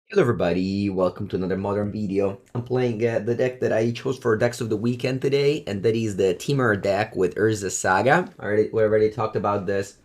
Hello everybody, welcome to another modern video. I'm playing the deck that I chose for Decks of the Weekend today, and that is the Temur deck with Urza Saga. We already talked about this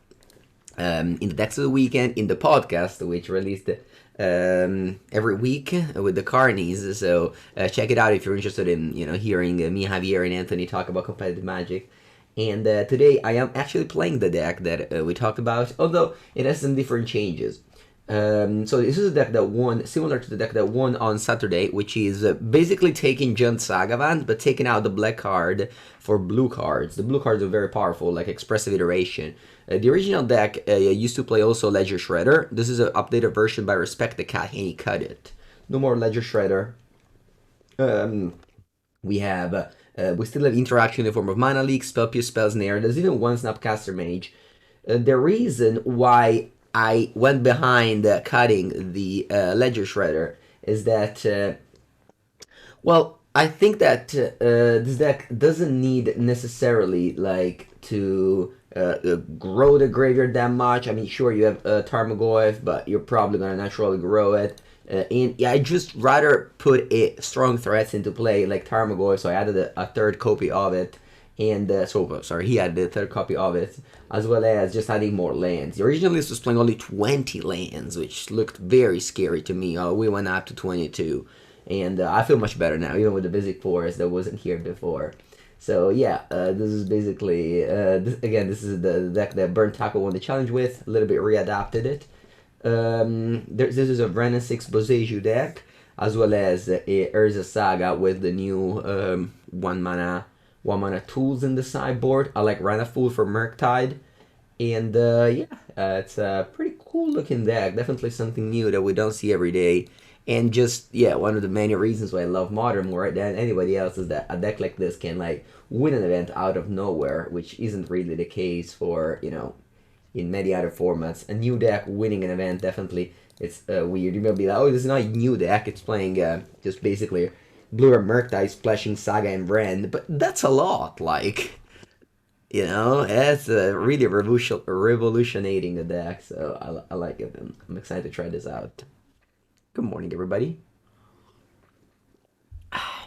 in the Decks of the Weekend, in the podcast, which released every week with the Carnies, so check it out if you're interested in, hearing me, Javier, and Anthony talk about competitive Magic. And today I am actually playing the deck that we talked about, although it has some different changes. So this is a deck that won, similar to the deck that won on Saturday, which is basically taking Junt Sagavan, but taking out the black card for blue cards. The blue cards are very powerful, like Expressive Iteration. The original deck used to play also Ledger Shredder. This is an updated version by Respect the Cat, and he cut it. No more Ledger Shredder. We have, we still have interaction in the form of Mana Leak, Spell Pierce, Spell Snare. There's even one Snapcaster Mage. The reason why I went behind cutting the Ledger Shredder is that, well, I think that this deck doesn't need necessarily like to grow the graveyard that much. I mean, sure, you have Tarmogoyf, but you're probably gonna naturally grow it. And yeah, I just rather put strong threats into play like Tarmogoyf, so I added a third copy of it. And sorry, he had the third copy of it, as well as just adding more lands. The original list was playing only 20 lands, which looked very scary to me. We went up to 22, and I feel much better now, even with the Basic Forest that wasn't here before. So yeah, this is basically, this is the deck that Burnt Taco won the challenge with, a little bit readapted it. This is a Wrenn and Six Boseiju deck, as well as a Urza Saga with the new 1 mana tools in the sideboard. I like Run Afoul for Murktide. And it's a pretty cool looking deck. Definitely something new that we don't see every day. And just, yeah, one of the many reasons why I love Modern more than anybody else is that a deck like this can, like, win an event out of nowhere, which isn't really the case for, in many other formats. A new deck winning an event, definitely, it's weird. You may be like, oh, this is not a new deck, it's playing just basically Blue or Murktide splashing Saga and Wrenn, but that's a lot, like, it's really revolutionating the deck, so I like it, and I'm excited to try this out. Good morning, everybody. I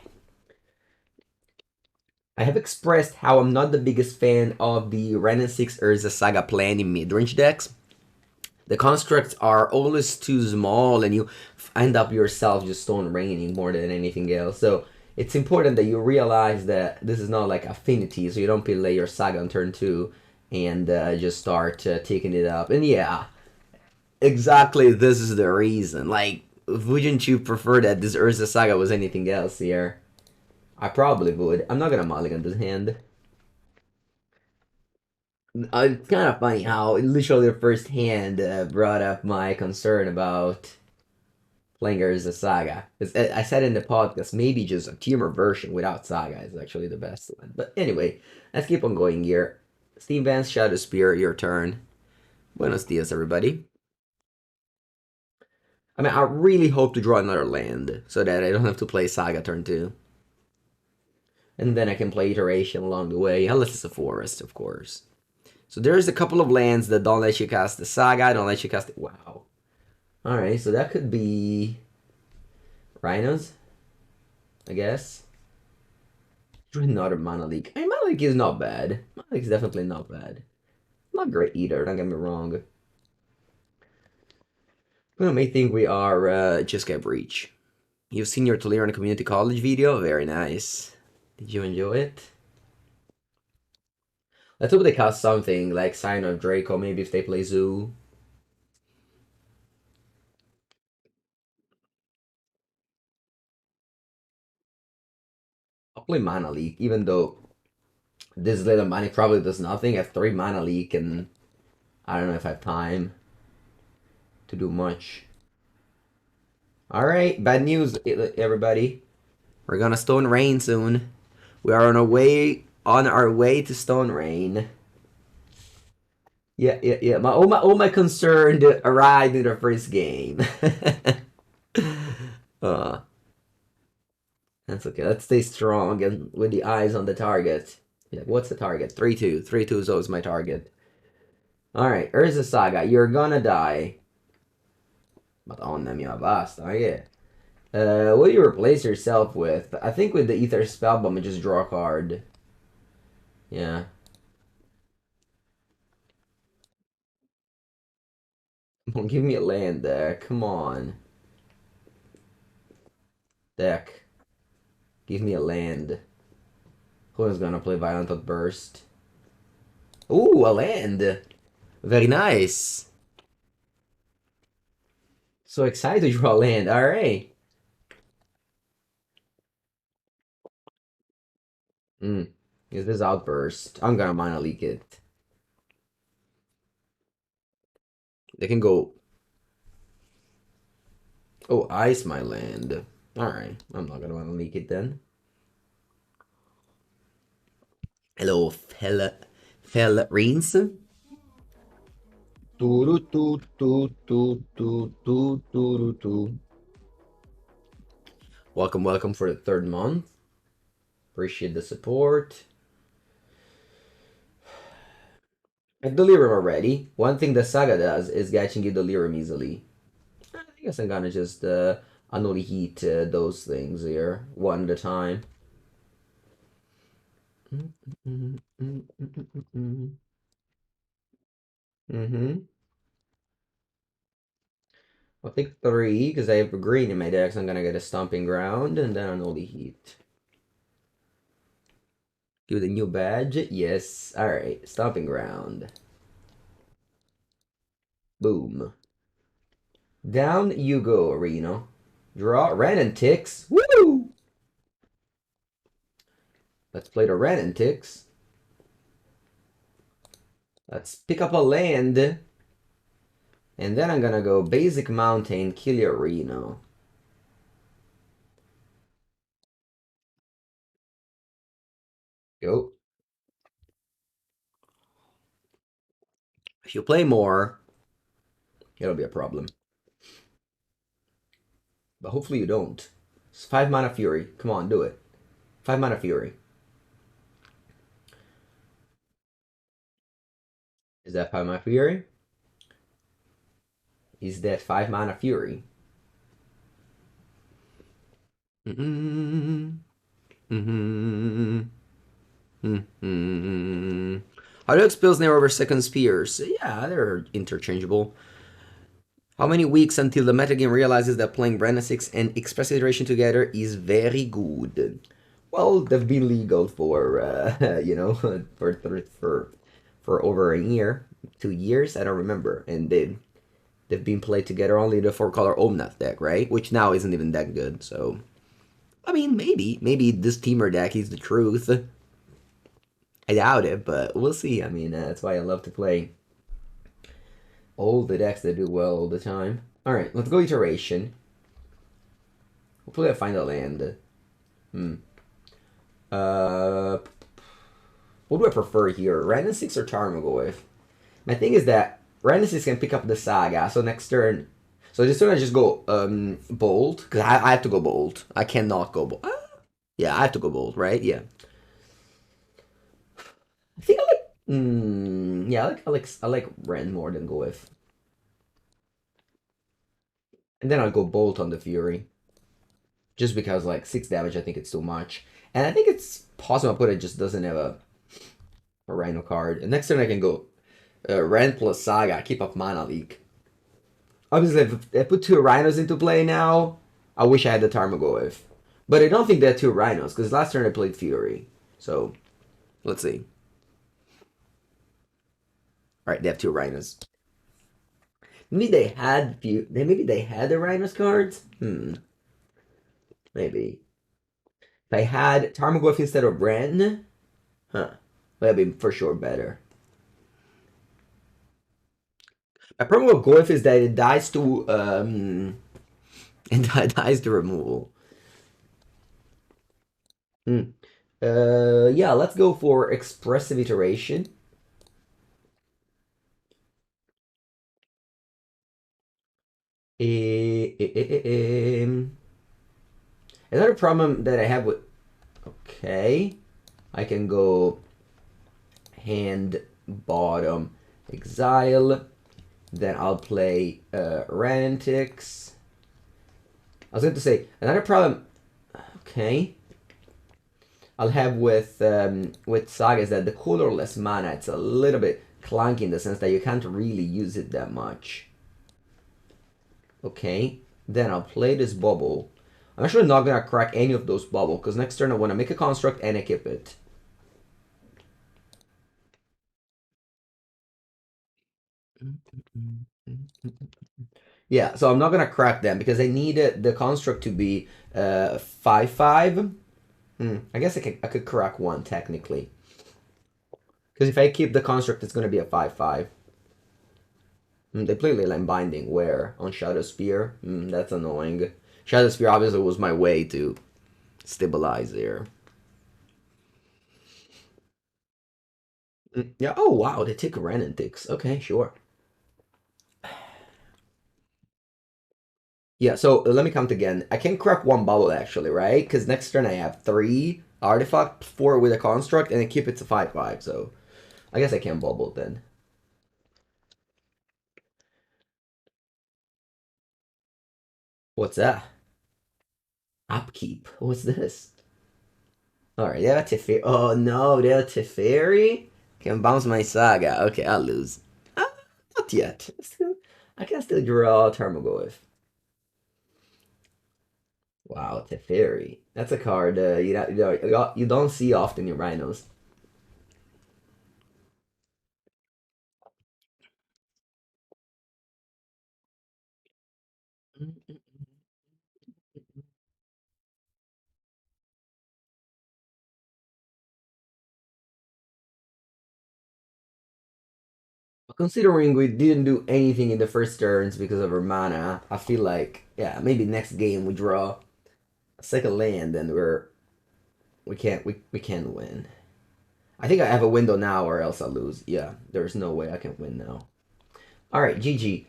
have expressed how I'm not the biggest fan of the Wrenn and Six Urza Saga plan in mid-range decks. The constructs are always too small, and you end up yourself just stone raining more than anything else. So it's important that you realize that this is not like Affinity, so you don't play your Saga on turn 2 and just start taking it up. And yeah, exactly this is the reason. Like, wouldn't you prefer that this Urza Saga was anything else here? I probably would. I'm not gonna mulligan this hand. It's kind of funny how literally the first hand brought up my concern about playing Urza Saga. I said in the podcast, maybe just a Temur version without Saga is actually the best one. But anyway, let's keep on going here. Steam Vance, Shadow Spear, your turn. Buenos dias, everybody. I mean, I really hope to draw another land so that I don't have to play Saga turn 2. And then I can play Iteration along the way, unless it's a forest, of course. So there's a couple of lands that don't let you cast the Saga, don't let you cast it. Wow. Alright, so that could be Rhinos, I guess. Another Mana Leak. Hey, Mana Leak is not bad. Mana Leak is definitely not bad. Not great either, don't get me wrong. People may think we are just get breach. You've seen your Toleran Community College video? Very nice. Did you enjoy it? Let's hope they cast something like Sign of Draco, maybe if they play Zoo. I'll play Mana Leak, even though this little money probably does nothing. I have 3 Mana Leak, and I don't know if I have time to do much. Alright, bad news, everybody. We're gonna Stone Rain soon. We are on our way to Stone Rain. Yeah. All my concern arrived in the first game. uh, that's okay. Let's stay strong and with the eyes on the target. Yeah, what's the target? 3-2. 3-2 is always my target. Alright, Urza Saga, you're gonna die. Madonna mia, basta, che... what do you replace yourself with? I think with the Aether Spellbomb, just draw a card. Yeah. Don't give me a land deck. Come on. Deck. Give me a land. Who is gonna play Violent Outburst? Ooh, a land! Very nice. So excited to draw a land. Alright. Is this Outburst? I'm gonna mana leak it. They can go... Oh, ice my land. Alright, I'm not gonna wanna leak it then. Hello, fella Reigns. Welcome for the 3rd month. Appreciate the support. I have Delirium already. One thing the Saga does is getting you Delirium easily. I guess I'm gonna just Unholy Heat those things here, one at a time. I'll take 3, because I have a green in my deck, so I'm gonna get a Stomping Ground, and then Unholy Heat. Give the new badge? Yes. Alright, Stomping Ground. Boom. Down you go, Reno. Draw Wrenn and Six. Woo! Let's play the Wrenn and Six. Let's pick up a land. And then I'm gonna go basic mountain, kill your Reno. Go. If you play more, it'll be a problem. But hopefully you don't. It's 5 mana Fury. Come on, do it. 5 mana Fury. Is that 5 mana Fury? Is that 5 mana Fury? How do Spell Snare over Second Spears? Yeah, they're interchangeable. How many weeks until the metagame realizes that playing Run and Six and Expressive Iteration together is very good? Well, they've been legal for, you know, for over a year, 2 years, I don't remember, and they've been played together only in the 4-color Omnath deck, right? Which now isn't even that good, so... I mean, maybe this Temur deck is the truth. I doubt it, but we'll see. I mean, that's why I love to play all the decks that do well all the time. Alright, let's go Iteration. Hopefully I find a land. What do I prefer here? Run and Six or Tarmogoyf? My thing is that Run and Six can pick up the Saga, so next turn... So this turn I just go Bold, because I have to go Bold. I cannot go Bold. Yeah, I have to go Bold, right? Yeah. I think I like... yeah, I like Wrenn more than Goyf. And then I'll go Bolt on the Fury. Just because, like, 6 damage, I think it's too much. And I think it's possible my opponent just doesn't have a Rhino card. And next turn I can go Wrenn plus Saga, keep up mana leak. Obviously, if I put 2 Rhinos into play now, I wish I had the Tarmogoyf. But I don't think they had 2 Rhinos, because last turn I played Fury. So, let's see. Alright, they have 2 Rhinos. Maybe they had the Rhinos cards? Maybe. If I had Tarmogoyf instead of Wrenn, that'd be for sure better. My problem with Goyf is that it dies to dies to removal. Yeah, let's go for Expressive Iteration. Another problem that I have with... Okay. I can go hand, bottom, exile, Then I'll play Wrenn and Six. I was going to say, another problem... Okay. I'll have with Saga is that the colorless mana, it's a little bit clunky in the sense that you can't really use it that much. Okay. Then I'll play this Bauble. I'm actually not going to crack any of those Bauble, because next turn I want to make a construct and equip it. Yeah, so I'm not gonna crack them because I need the construct to be 5/5. I guess I could crack one technically. Because if I keep the construct, it's gonna be a 5/5. They play Leyline Binding where? On Shadow Spear? That's annoying. Shadow Spear obviously was my way to stabilize there. Yeah, oh wow, they take Wrenn and Six. Okay, sure. Yeah, so let me count again. I can crack one Bauble actually, right? Because next turn I have 3 artifact, 4 with a construct, and I keep it to 5/5, so I guess I can Bauble then. What's that? Upkeep. What's this? Alright, they have a Teferi. Oh no, they have a Teferi? Can bounce my Saga. Okay, I'll lose. Not yet. I can still draw Tarmogoyf. Wow, Teferi. That's a card you don't see often in Rhinos. Considering we didn't do anything in the first turns because of our mana, I feel like, yeah, maybe next game we draw a second land and we can't win. I think I have a window now or else I'll lose. Yeah, there's no way I can win now. Alright, GG.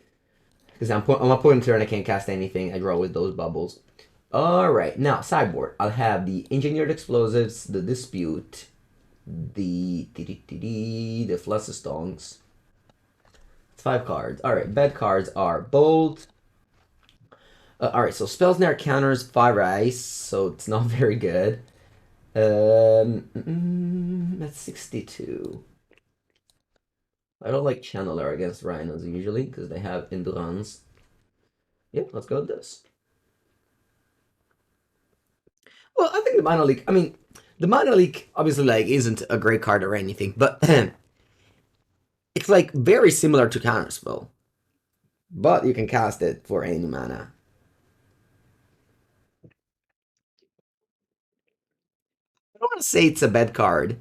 Because I'm a point turn, I can't cast anything. I draw with those bubbles. Alright, now sideboard. I'll have the Engineered Explosives, the Dispute, the Flusterstonks. It's 5 cards. Alright, bad cards are Bold. Alright, so Spell Snare counters 5 ice, so it's not very good. That's 62. I don't like Channeler against Rhinos usually, because they have Endurance. Yeah, let's go with this. Well, I think the Mana Leak, the Mana Leak obviously like isn't a great card or anything, but it's like very similar to Counterspell. But you can cast it for any mana. I don't want to say it's a bad card.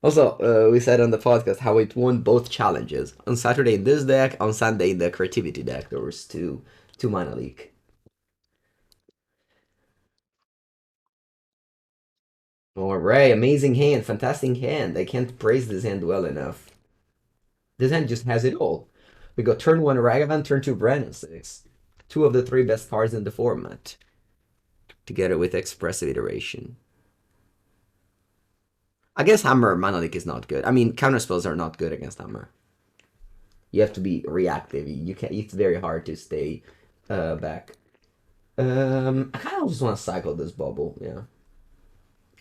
Also, we said on the podcast how it won both challenges. On Saturday in this deck, on Sunday in the Creativity deck, there was two Mana Leak. Alright, amazing hand, fantastic hand. I can't praise this hand well enough. This hand just has it all. We got turn 1 Ragavan, turn 2 Run and Six. 2 of the 3 best cards in the format. Together with Expressive Iteration. I guess Hammer Mana Leak is not good. Counterspells are not good against Hammer. You have to be reactive. You can't. It's very hard to stay back. I kind of just want to cycle this Bauble. Yeah.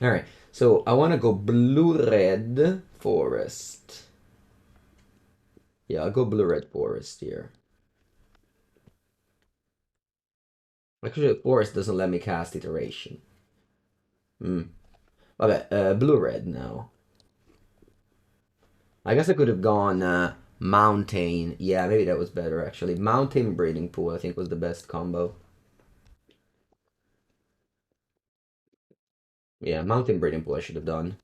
All right. So I want to go blue-red forest. Yeah, I'll go blue-red forest here. Actually, forest doesn't let me cast iteration. Okay, blue-red now. I guess I could have gone Mountain. Yeah, maybe that was better, actually. Mountain Breeding Pool, I think, was the best combo. Yeah, Mountain Breeding Pool I should have done.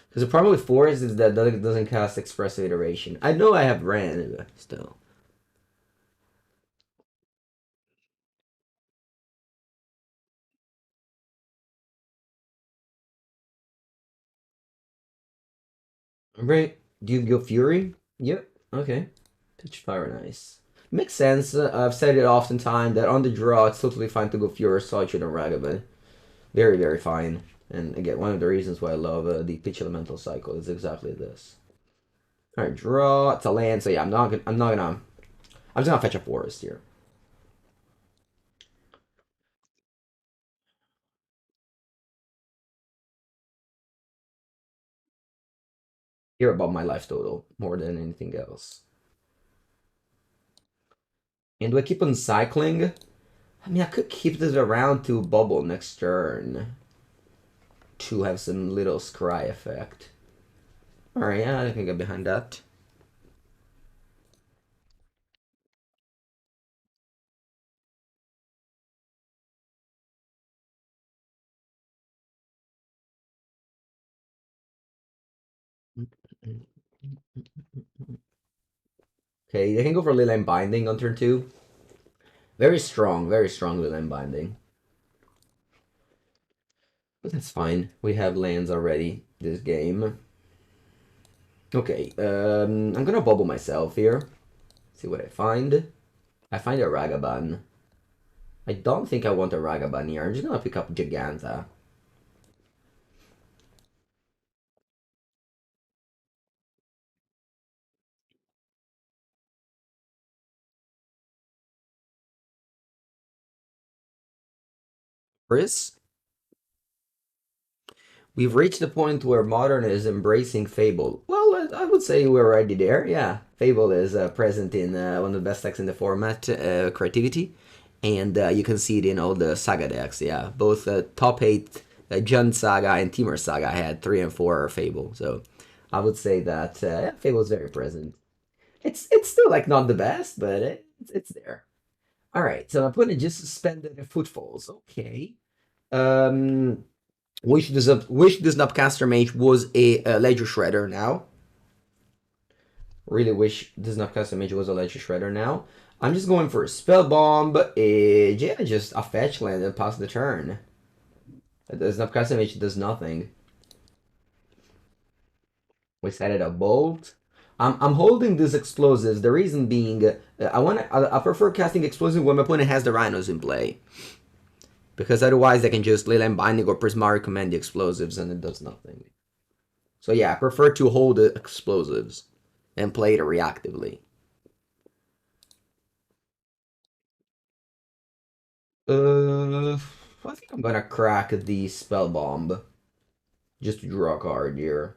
Because the problem with Forest is that it doesn't cast Expressive Iteration. I know I have Wrenn, but still. Right. Do you go Fury? Yep. Okay. Pitch Fire, nice. Makes sense. I've said it oftentimes that on the draw it's totally fine to go Fury, Solitude, and Ragavan. Very, very fine. And again, one of the reasons why I love the Pitch Elemental cycle is exactly this. Alright, draw. It's a land, so yeah, I'm just gonna fetch a forest here. Here about my life total more than anything else. And do I keep on cycling? I mean, I could keep this around to Bauble next turn to have some little scry effect. Alright, yeah, I can get behind that. Okay, they can go for Leyline Binding on turn 2. Very strong Leyline Binding. But that's fine. We have lands already this game. Okay, I'm gonna bubble myself here. See what I find. I find a Ragavan. I don't think I want a Ragavan here. I'm just gonna pick up Giganta. Chris? We've reached the point where Modern is embracing Fable. Well, I would say we're already there, yeah. Fable is present in one of the best decks in the format, Creativity. And you can see it in all the Saga decks, yeah. Both top 8 Jund Saga and Temur Saga had 3 and 4 Fable. So I would say that Fable is very present. It's still like not the best, but it's there. All right, so my opponent just suspended a Footfalls. Okay. Wish this Snapcaster Mage was a Ledger Shredder now. Really wish this Snapcaster Mage was a Ledger Shredder now. I'm just going for a Spellbomb. Yeah, just a fetch land and pass the turn. The Snapcaster Mage does nothing. We set it a Bolt. I'm holding these explosives. The reason being, I prefer casting explosives when my opponent has the Rhinos in play. Because otherwise they can just Leyline Binding or Prismari command the explosives and it does nothing. So yeah, I prefer to hold the explosives and play it reactively. I think I'm gonna crack the Spell Bomb. Just to draw a card here.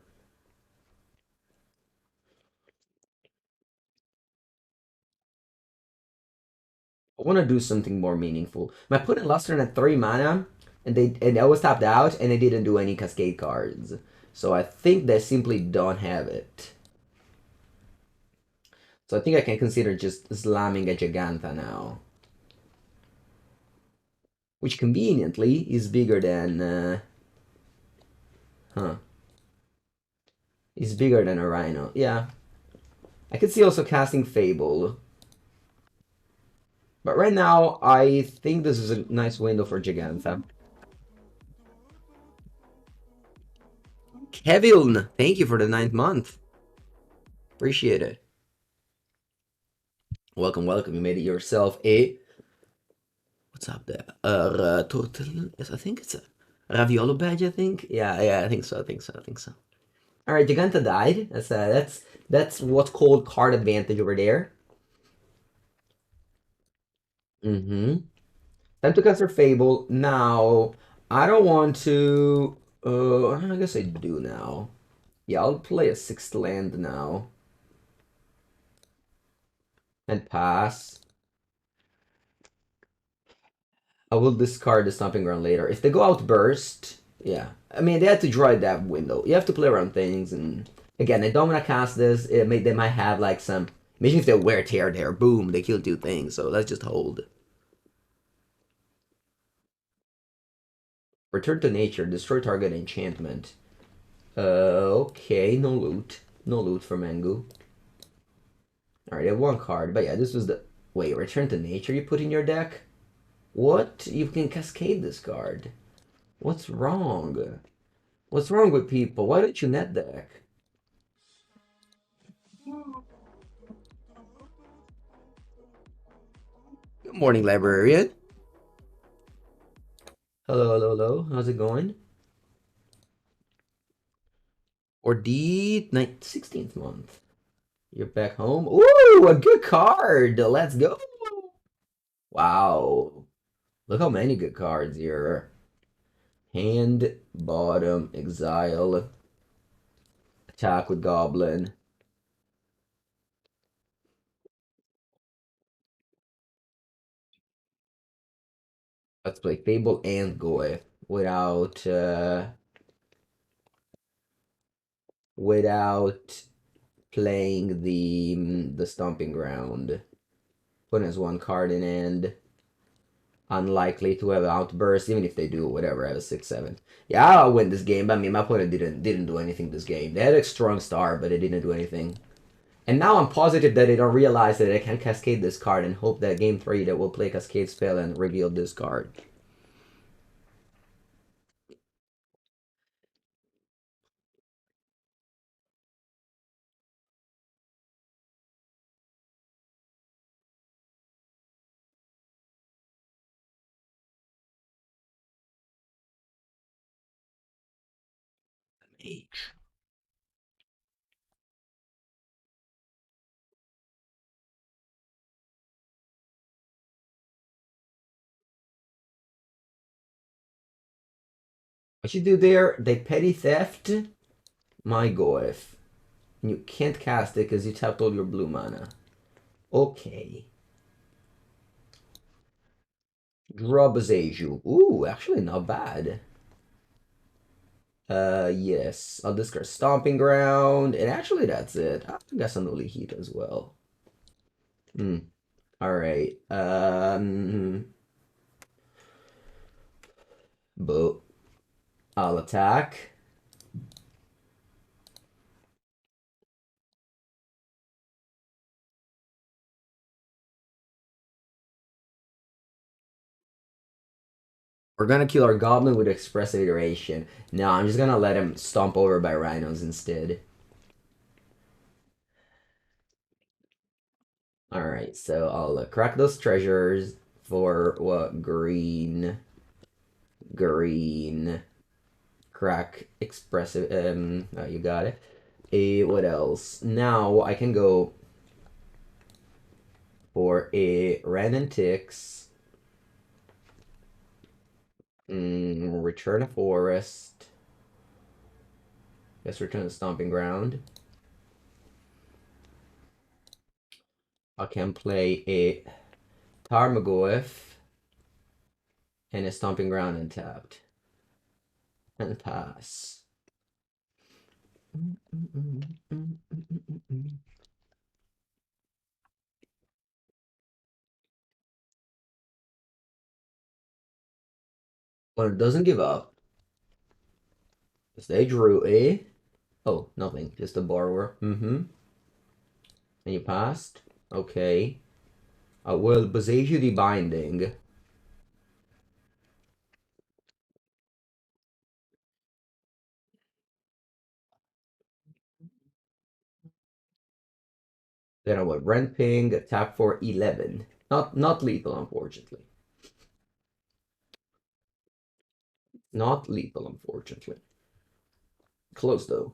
I want to do something more meaningful. My opponent lost turn at 3 mana, and I was tapped out, and they didn't do any Cascade cards. So I think they simply don't have it. So I think I can consider just slamming a Giganta now. Which conveniently is bigger than... Is bigger than a Rhino. Yeah. I could see also casting Fable. But right now, I think this is a nice window for Giganta. Kevin, thank you for the 9th month. Appreciate it. Welcome, welcome. You made it yourself a... What's up there? Total... I think it's a Raviolo badge, I think? Yeah, I think so. Alright, Giganta died. That's what's called card advantage over there. Time to cast her Fable. Now, I don't want to... I guess I do now. Yeah, I'll play a 6th land now. And pass. I will discard the Stomping Ground later. If they go Outburst, yeah. I mean, they had to draw that window. You have to play around things, and... Again, I don't want to cast this. They might have, like, some... Imagine if they wear Tear there. Boom, they kill 2 things, so let's just hold. Return to nature. Destroy target enchantment. Okay, no loot. No loot for Mengu. Alright, I have 1 card. But yeah, this was the... Wait, return to nature you put in your deck? What? You can cascade this card. What's wrong? What's wrong with people? Why don't you net deck? Good morning, librarian. Hello. How's it going? Or the 16th month. You're back home. Ooh, a good card. Let's go. Wow. Look how many good cards here. Hand, bottom, exile, attack with goblin. Let's play Fable and Goy without playing the Stomping Ground. Putting as one card in hand. Unlikely to have outburst, even if they do, whatever. I have a 6/7. Yeah, I'll win this game. But I mean, my opponent didn't do anything this game. They had a strong start, but they didn't do anything. And now I'm positive that they don't realize that I can cascade this card and hope that game 3 that will play Cascade Spell and reveal this card. Mage. What you do there, they petty theft my Goif. And you can't cast it because you tapped all your blue mana. Okay. Draw Boseiju. Ooh, actually not bad. Yes. I'll discard Stomping Ground. And actually that's it. I guess Unholy Heat as well. Hmm. Alright. But I'll attack. We're gonna kill our goblin with Expressive Iteration. No, I'm just gonna let him stomp over by rhinos instead. Alright, so I'll crack those treasures for what? Green. Green. Crack Expressive. Oh, you got it. What else? Now I can go for a Wrenn and Six. Return a forest. Guess return the Stomping Ground. I can play a Tarmogoyf and a Stomping Ground untapped. And pass. Well, it doesn't give up. They drew a... Oh, nothing. Just a borrower. And you passed? Okay. Well, Boseiju the Binding. Then I will Rent Ping, tap for 11. Not lethal, unfortunately. Not lethal, unfortunately. Close, though.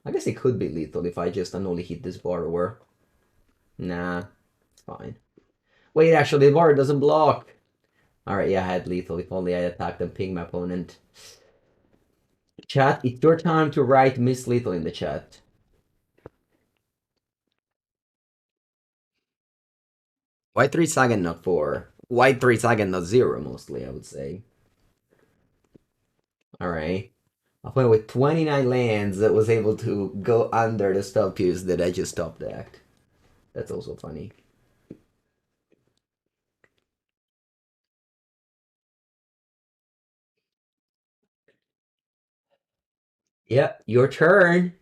I guess it could be lethal if I just only hit this borrower. Nah, it's fine. Wait, actually, the borrower doesn't block. Alright, yeah, I had lethal. If only I attacked and ping my opponent. Chat, it's your time to write Miss Lethal in the chat. Why 3 Saga, not 4? Why 3 Saga, not 0, mostly, I would say. Alright. A opponent with 29 lands that was able to go under the spell pierce that I just top decked. That's also funny. Yep, your turn.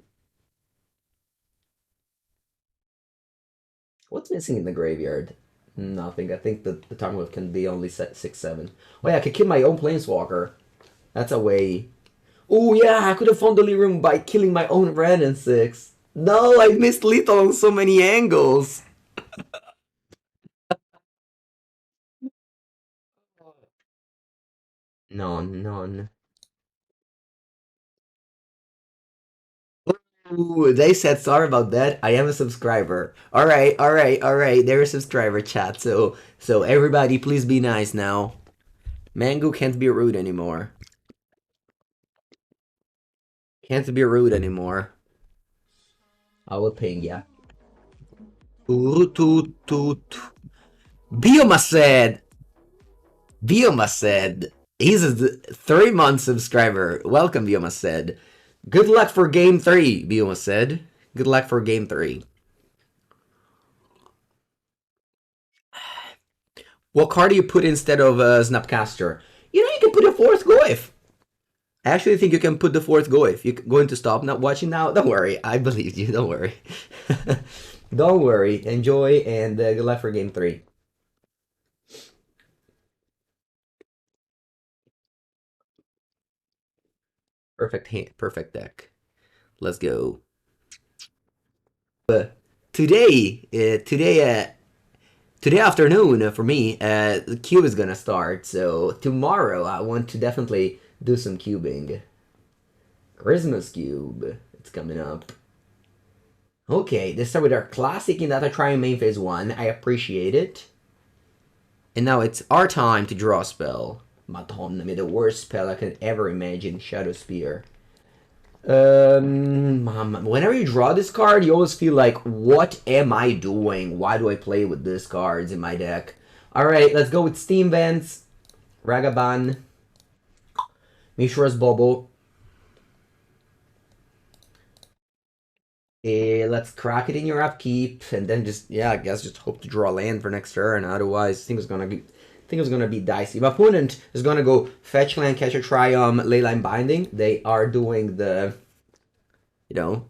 What's missing in the graveyard? Nothing. I think the Tarmogoyf can be only set 6/7. Oh yeah, I could kill my own Planeswalker. That's a way. Oh yeah, I could have found Delirium by killing my own Wrenn and Six. No, I missed lethal on so many angles. None. Ooh, they said sorry about that. I am a subscriber. All right, all right, all right. They're a subscriber, chat. So everybody, please be nice now. Mango can't be rude anymore. Can't be rude anymore. I will ping ya. Bioma said. Bioma said. He's a 3-month subscriber. Welcome, Bioma said. Good luck for game 3, Bioma said. Good luck for game 3. What card do you put instead of Snapcaster? You know, you can put a 4th Goyf. I actually think you can put the 4th Goyf. You're going to stop not watching now? Don't worry. I believe you. Don't worry. Don't worry. Enjoy and good luck for game 3. Perfect hand. Perfect deck. Let's go. Today afternoon for me, the cube is gonna start. So tomorrow I want to definitely do some cubing. Christmas cube. It's coming up. Okay, let's start with our classic in Aether Triome main phase 1. I appreciate it. And now it's our time to draw a spell. Madonna, the worst spell I could ever imagine, Shadow Spear. Whenever you draw this card, you always feel like, what am I doing? Why do I play with these cards in my deck? Alright, let's go with Steam Vents, Ragavan, Mishra's Bauble. Let's crack it in your upkeep, and then just, yeah, I guess just hope to draw land for next turn. Otherwise, I think it's gonna be dicey. My opponent is gonna go fetch land, Ketria Triome, Leyline Binding. They are doing the, you know,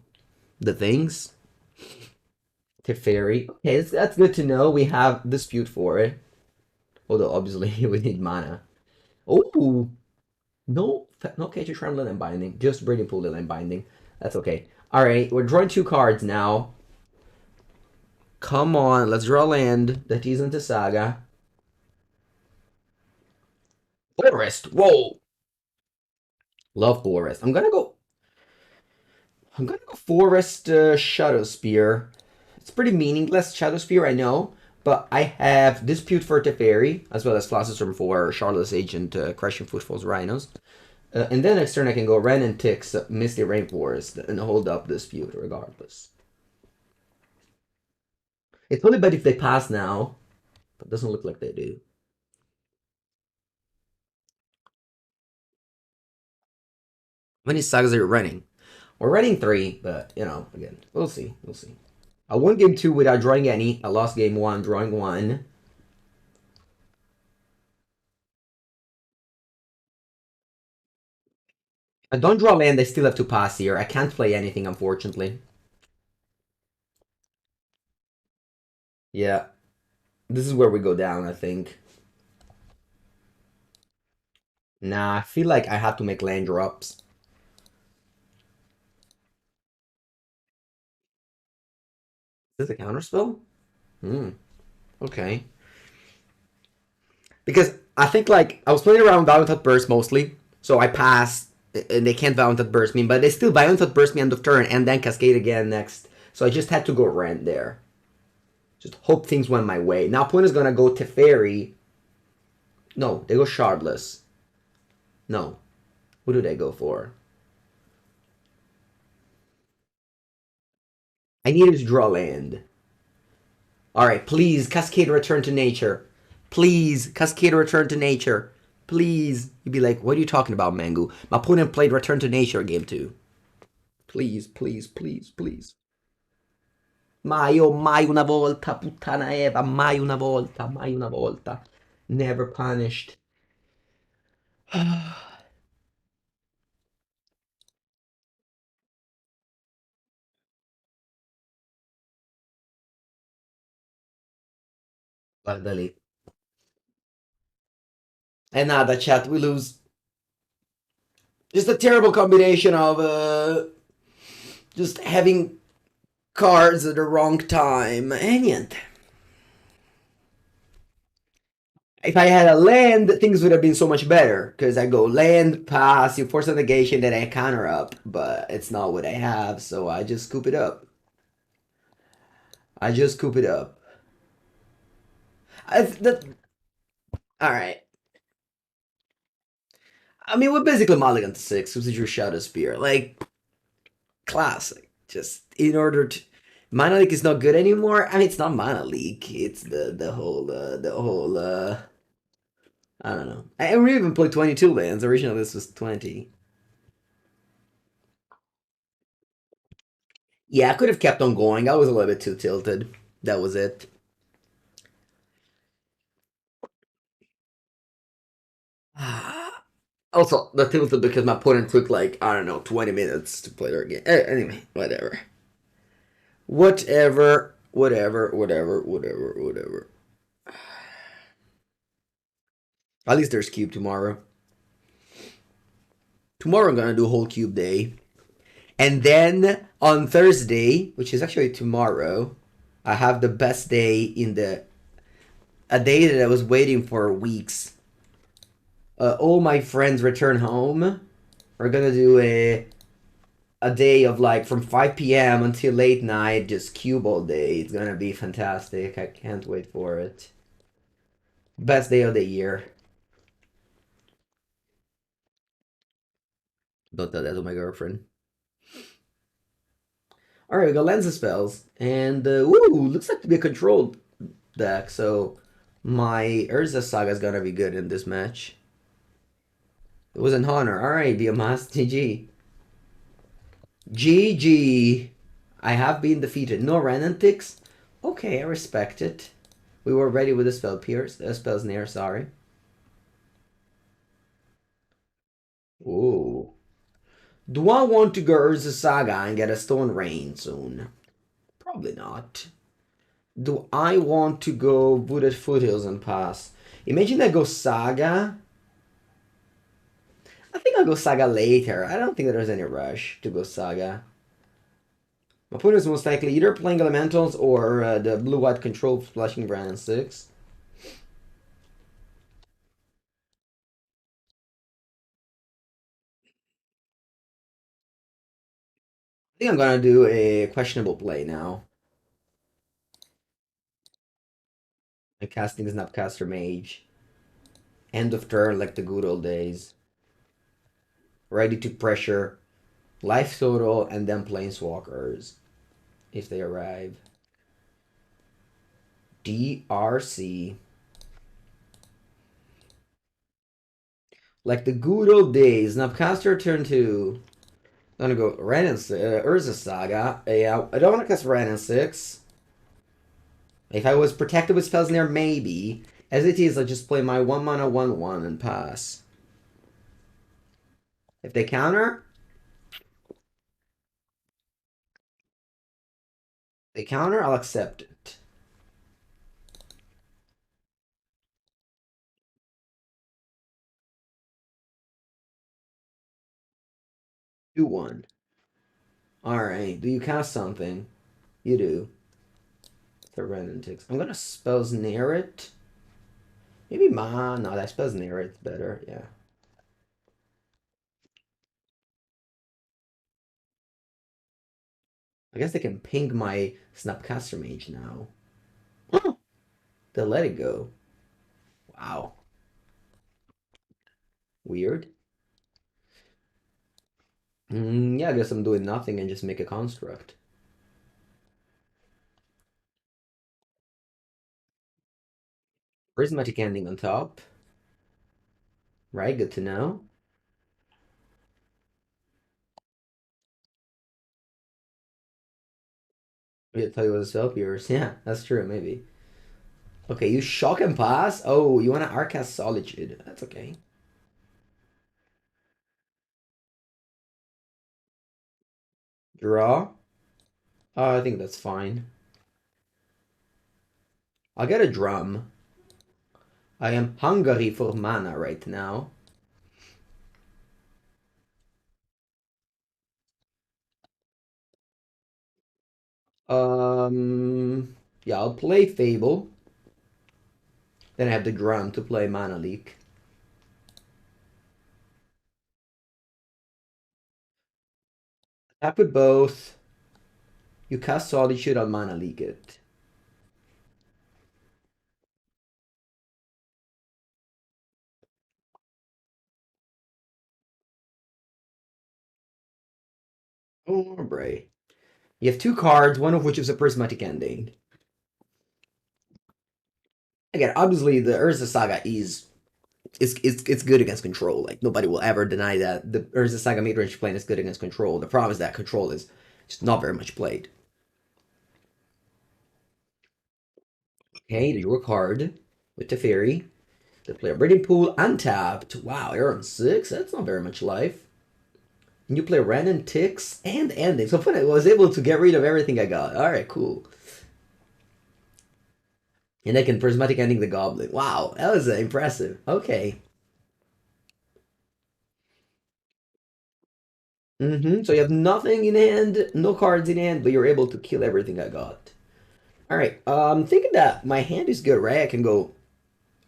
the things. Teferi. Okay, that's good to know. We have Dispute for it. Although obviously we need mana. Oh, no Ketria Triome, Leyline Binding. Just Breeding Pool, Leyline Binding. That's okay. Alright, we're drawing 2 cards now. Come on, let's draw land that isn't a Saga. Forest, whoa! Love Forest. I'm gonna go Forest Shadow Spear. It's pretty meaningless, Shadow Spear, I know. But I have Dispute for Teferi, as well as Philosopher's for Charlotte's Agent, Crushing Footfalls Rhinos. And then next turn I can go Wrenn and Six, Misty Rainforest, and hold up Dispute regardless. It's only bad if they pass now, but it doesn't look like they do. How many sagas are you running? We're running 3, but, you know, again, we'll see. We'll see. I won game 2 without drawing any. I lost game 1 drawing 1. I don't draw land, I still have to pass here. I can't play anything, unfortunately. Yeah. This is where we go down, I think. Nah, I feel like I have to make land drops. Is this a counterspell? Okay. Because I think, like, I was playing around Valiant Burst mostly, so I passed, and they can't Valiant Burst me, but they still Valiant Burst me end of turn, and then Cascade again next. So I just had to go Rend there. Just hope things went my way. Now opponent is gonna go Teferi. No, they go Shardless. No. What do they go for? I needed to draw land. Alright, please, Cascade Return to Nature. Please, Cascade Return to Nature. Please. You'd be like, what are you talking about, Mangu? My opponent played Return to Nature game 2. Please, please, please, please. Mai una volta, puttana Eva, mai una volta, mai una volta. Never punished. Guarda lì. E nada, chat, we lose. Just a terrible combination of just having cards at the wrong time. E niente. If I had a land, things would have been so much better. Because I go land, pass, you force a negation, then I counter up. But it's not what I have, so I just scoop it up. I just scoop it up. Alright. I mean, we're basically mulligan to 6, which is your Shadow Spear. Like, classic. Just in order to. Mana Leak is not good anymore. I mean, it's not Mana Leak. It's the whole. I don't know. I we even played 22 lands. Originally, this was 20. Yeah, I could have kept on going. I was a little bit too tilted. That was it. Also, the tilted because my opponent took like, I don't know, 20 minutes to play their game. Anyway, whatever. Whatever. At least there's cube tomorrow. Tomorrow I'm gonna do whole cube day. And then on Thursday, which is actually tomorrow, I have the best day in the a day that I was waiting for weeks. All my friends return home. We're gonna do a day of like from 5 p.m. until late night, just cube all day. It's gonna be fantastic. I can't wait for it. Best day of the year. Don't tell that to my girlfriend. Alright, we got Lensa spells. And, ooh, looks like to be a controlled deck, so my Urza Saga is gonna be good in this match. It was an honor. Alright, Biomas, GG. GG. I have been defeated. No Wrenn and Six? Okay, I respect it. We were ready with the Spell Snare, sorry. Ooh. Do I want to go Urza Saga and get a Stone Rain soon? Probably not. Do I want to go Wooded Foothills and pass? Imagine I go Saga. I think I'll go Saga later. I don't think there's any rush to go Saga. My opponent is most likely either playing Elementals or the blue-white control splashing Run and Six. I think I'm gonna do a questionable play now. I'm casting Snapcaster Mage. End of turn like the good old days. Ready to pressure life total and then planeswalkers if they arrive. DRC. Like the good old days. Snapcaster turn 2. I'm gonna go Wrenn and Urza Saga. I don't want to cast Wrenn and Six. If I was protected with Spell Snare, maybe. As it is, I just play my 1 mana 1/1 and pass. If they counter, I'll accept it. Do one. Alright, do you cast something? You do. The Wrenn and Six. I'm gonna Spell Snare it. Maybe no, that Spell Snare it's better, yeah. I guess they can ping my Snapcaster Mage now. Oh, they let it go. Wow. Weird. Yeah, I guess I'm doing nothing and just make a construct. Prismatic Ending on top. Right, good to know. I tell you what a spell pierce. Yeah, that's true, maybe. Okay, you shock and pass? Oh, you want to Arcast Solitude. That's okay. Draw? I think that's fine. I'll get a drum. I am hungry for mana right now. Yeah, I'll play Fable. Then I have the Drum to play Mana Leak. Attack with both. You cast Solitude on Mana Leak it. Oh, Bray. You have two cards, one of which is a Prismatic Ending. Again, obviously the Urza Saga is it's good against control. Like nobody will ever deny that the Urza Saga midrange plane is good against control. The problem is that control is just not very much played. Okay, you work hard with the fairy. They play a breeding pool untapped. Wow, you're on 6. That's not very much life. And you play Wrenn and Six and Ending. So funny, I was able to get rid of everything I got. Alright, cool. And I can Prismatic Ending the Goblin. Wow, that was impressive. Okay. So you have nothing in hand, no cards in hand, but you're able to kill everything I got. Alright, thinking that my hand is good, right? I can go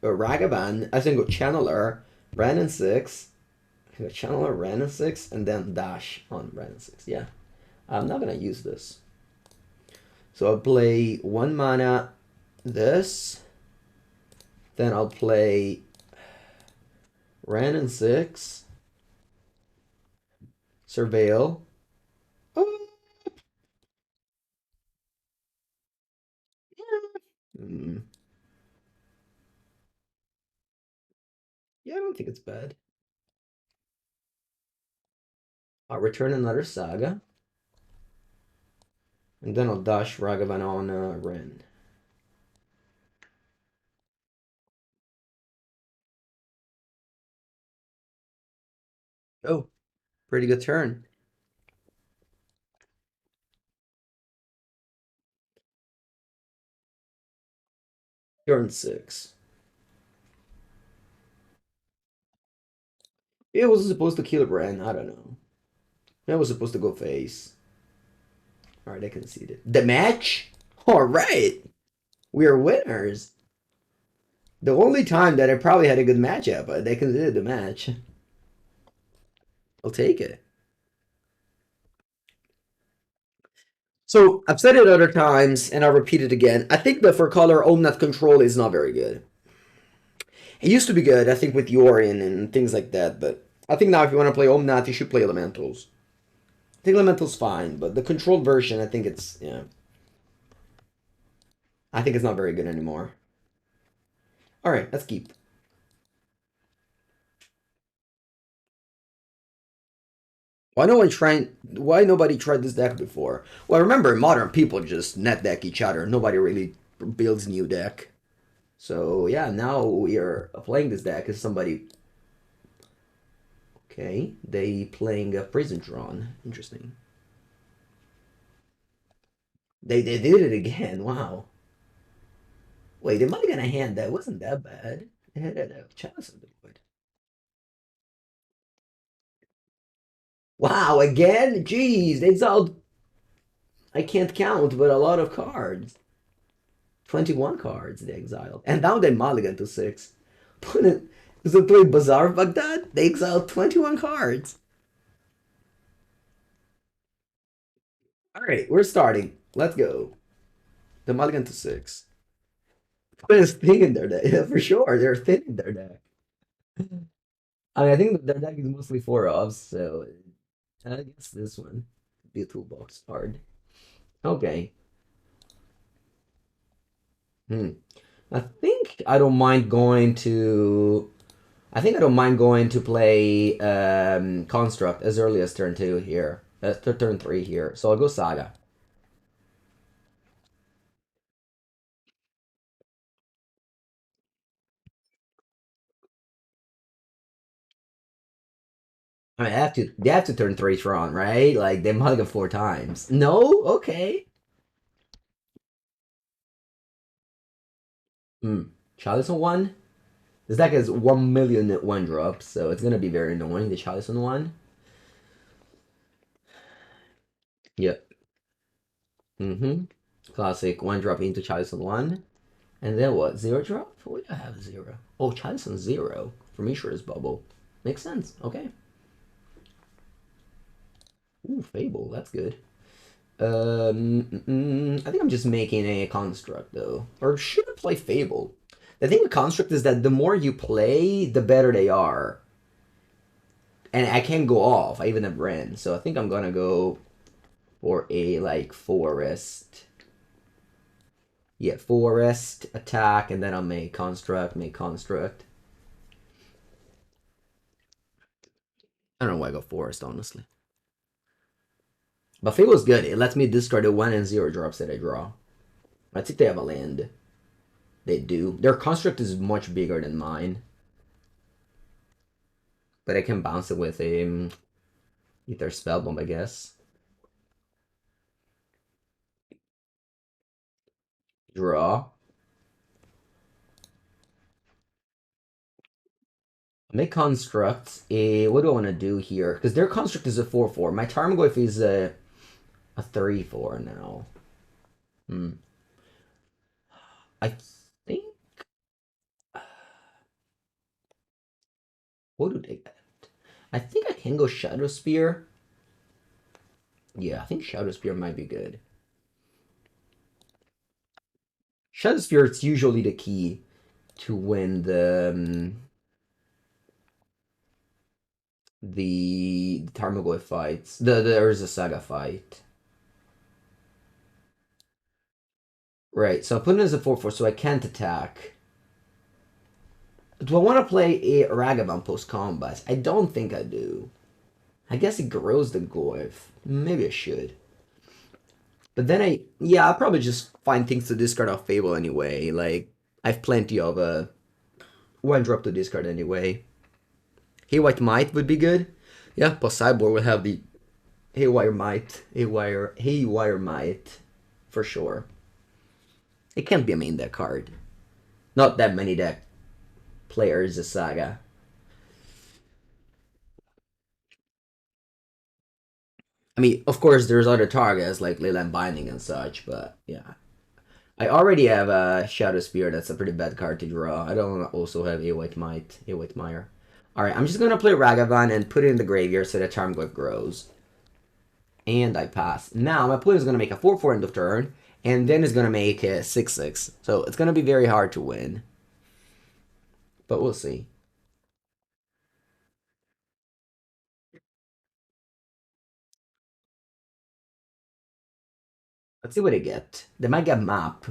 Ragavan, I can go Channeler, Wrenn and Six. I can go Channeler, Wrenn and Six, and then dash on Wrenn and Six. Yeah. I'm not gonna use this. So I'll play 1 mana this. Then I'll play Wrenn and Six. Surveil. Oh. Hmm. Yeah, I don't think it's bad. I'll return another Saga. And then I'll dash Ragavan on Wrenn. Oh, pretty good turn. Turn 6. It was supposed to kill Wrenn. I don't know. It was supposed to go face. Alright, I conceded. The match? Alright. We are winners. The only time that I probably had a good matchup, but they conceded the match. I'll take it. So I've said it other times, and I'll repeat it again. I think that for color, Omnath control is not very good. It used to be good, I think, with Yorion and things like that, but I think now if you want to play Omnath, you should play Elementals. I think Elemental's fine, but the controlled version, I think it's, yeah. I think it's not very good anymore. Alright, let's keep. Why nobody tried this deck before? Well, remember, modern people just net deck each other. Nobody really builds new deck. So yeah, now we are playing this deck as somebody. Okay, they playing a Prison Drawn. Interesting. They did it again. Wow. Wait, they might have got a hand that wasn't that bad. They had a chalice on the board. Wow, again? Jeez, they exiled. I can't count, but a lot of cards. 21 cards they exiled. And now they mulligan to 6. Put it. Is it play Bazaar of Baghdad? They exiled 21 cards. Alright, we're starting. Let's go. The mulligan to 6. Put a thing in their deck. Yeah, for sure. They're thin in their deck. I mean, I think their deck is mostly 4-offs, so I guess this one could be a toolbox card. Okay. I think I don't mind going to. I think I don't mind going to play Construct as early as turn 2 here. Turn 3 here. So I'll go Saga. I mean, they have to turn 3 Tron, right? Like, they mulligan 4 times. No? Okay. Chalice on 1? This deck has 1,000,000 1-drops, so it's gonna be very annoying, the Chalice on 1. Yep. Classic 1-drop into Chalice on 1. And then what? Zero drop? What do I have zero? Oh, chance on zero for Mishra's bubble. Makes sense. Okay. Ooh, Fable. That's good. I think I'm just making a construct though, or should I play Fable? The thing with construct is that the more you play, the better they are, and I can't go off. I even have Wrenn, so I think I'm gonna go for a like forest. Yeah, forest attack, and then I'll make construct. Make construct. I don't know why I go forest honestly, but Fable's good. It lets me discard the 1 and 0 drops that I draw. I think they have a land. They do. Their construct is much bigger than mine. But I can bounce it with a Aether Spellbomb, I guess. Draw. Make construct. What do I want to do here? Because their construct is a 4/4. My Tarmogoyf is a 3/4 now. Hmm. I think. What do they get? I think I can go Shadow Spear. Yeah, I think Shadow Spear might be good. Shadow Spear is usually the key to win the Tarmogoyf fights. The Urza Saga fight. Right, so I put it as a 4/4, so I can't attack. Do I want to play a Ragavan post combat? I don't think I do. I guess it grows the Goyf. Maybe I should. But then yeah, I'll probably just find things to discard off Fable anyway. Like, I've plenty of one drop to discard anyway. Haywire Mite would be good. Yeah, plus sideboard will have the Haywire Mite. Haywire Mite. For sure. It can't be a main deck card. Not that many deck players, a Saga. I mean, of course, there's other targets like Leyline Binding and such, but yeah. I already have a Shadow Spear. That's a pretty bad card to draw. I don't also have a White Mite, a White Mire. Alright, I'm just gonna play Ragavan and put it in the graveyard so that Tarmogoyf grows. And I pass. Now, my opponent is gonna make a 4/4 end of turn, and then is gonna make a 6/6. So it's gonna be very hard to win. But we'll see. Let's see what they get. They might get Map,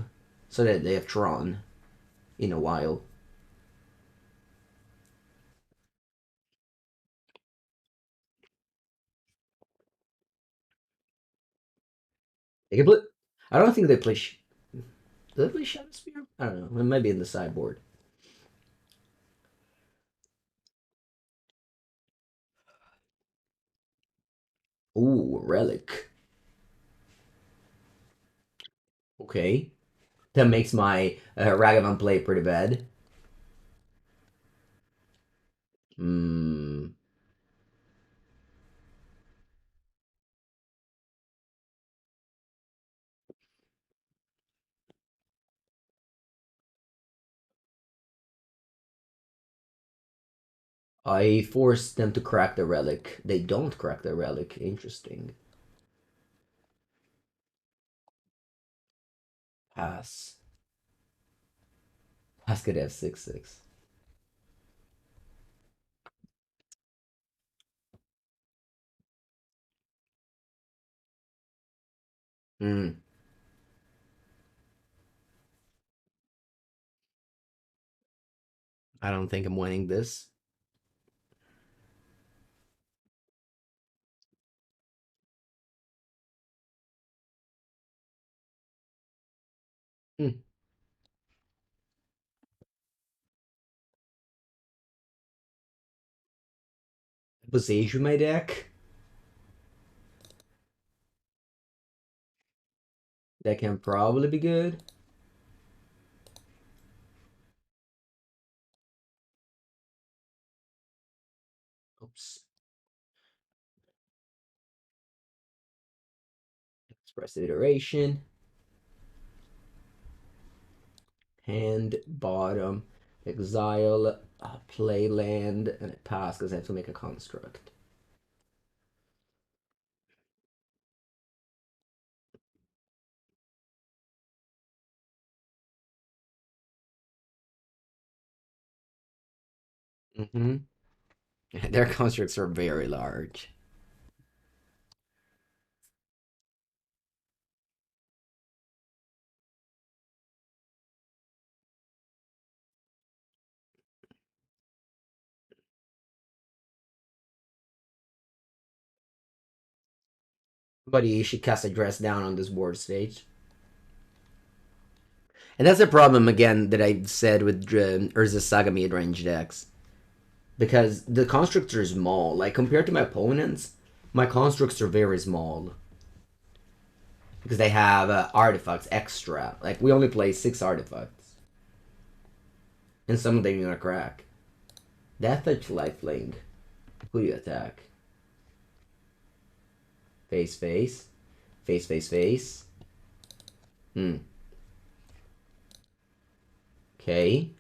so that they have Tron in a while. They can play. I don't think they play. Do they play Shadow Spear? I don't know. It might be in the sideboard. Ooh, Relic. Okay. That makes my Ragavan play pretty bad. Hmm. I forced them to crack the relic. They don't crack the relic. Interesting. Pass. Pass could have 6/6. Hmm. I don't think I'm winning this. Hmm. Boseiju my deck. That can probably be good. Oops. Expressive Iteration. Hand, bottom, exile, play land, and it pass because I have to make a construct. Mm-hmm. Their constructs are very large. But you should cast a dress down on this board stage. And that's a problem, again, that I said with Urza Saga mid-range decks. Because the constructs are small. Like, compared to my opponents, my constructs are very small. Because they have artifacts extra. Like, we only play 6 artifacts. And some of them you're gonna crack. Death Touch Lifelink. Who do you attack? Face, face. Face, face, face. Okay.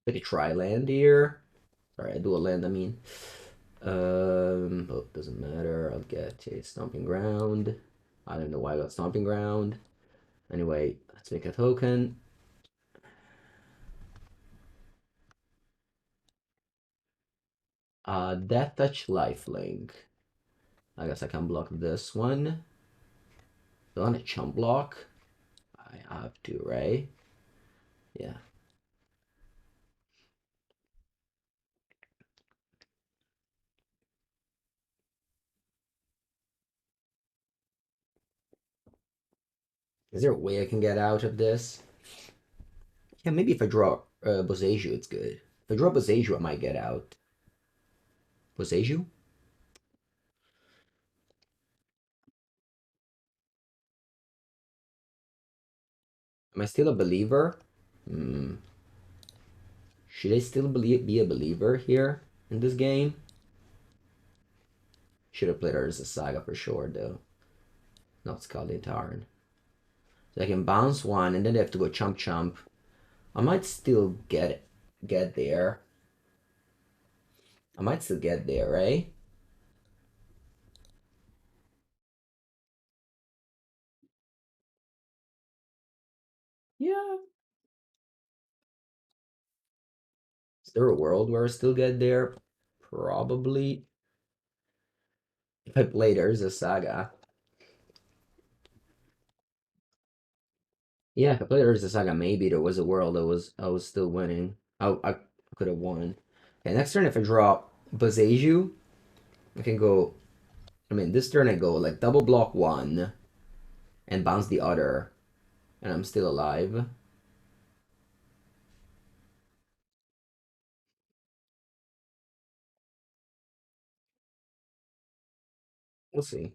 Like a tri-land here. Sorry, I do a land, I mean. Oh, doesn't matter. I'll get a Stomping Ground. I don't know why I got Stomping Ground. Anyway, let's make a token. Death Touch Lifelink. I guess I can block this one. Do I want a chump block? I have to, right? Yeah. Is there a way I can get out of this? Yeah, maybe if I draw Boseiju, it's good. If I draw Boseiju, I might get out. Boseiju? Am I still a believer? Hmm. Should I still be a believer here in this game? Should have played her as a Saga for sure, though. Not Scalding Tarn. So I can bounce one, and then they have to go chump chump. I might still get there. I might still get there, right? Yeah. Is there a world where I still get there? Probably. If I played her as a Saga. Yeah, if I played Urza Saga, maybe there was a world I was still winning. I could have won. Okay, next turn if I draw Boseiju, I can go. I mean, this turn I go like double block one and bounce the other, and I'm still alive. We'll see.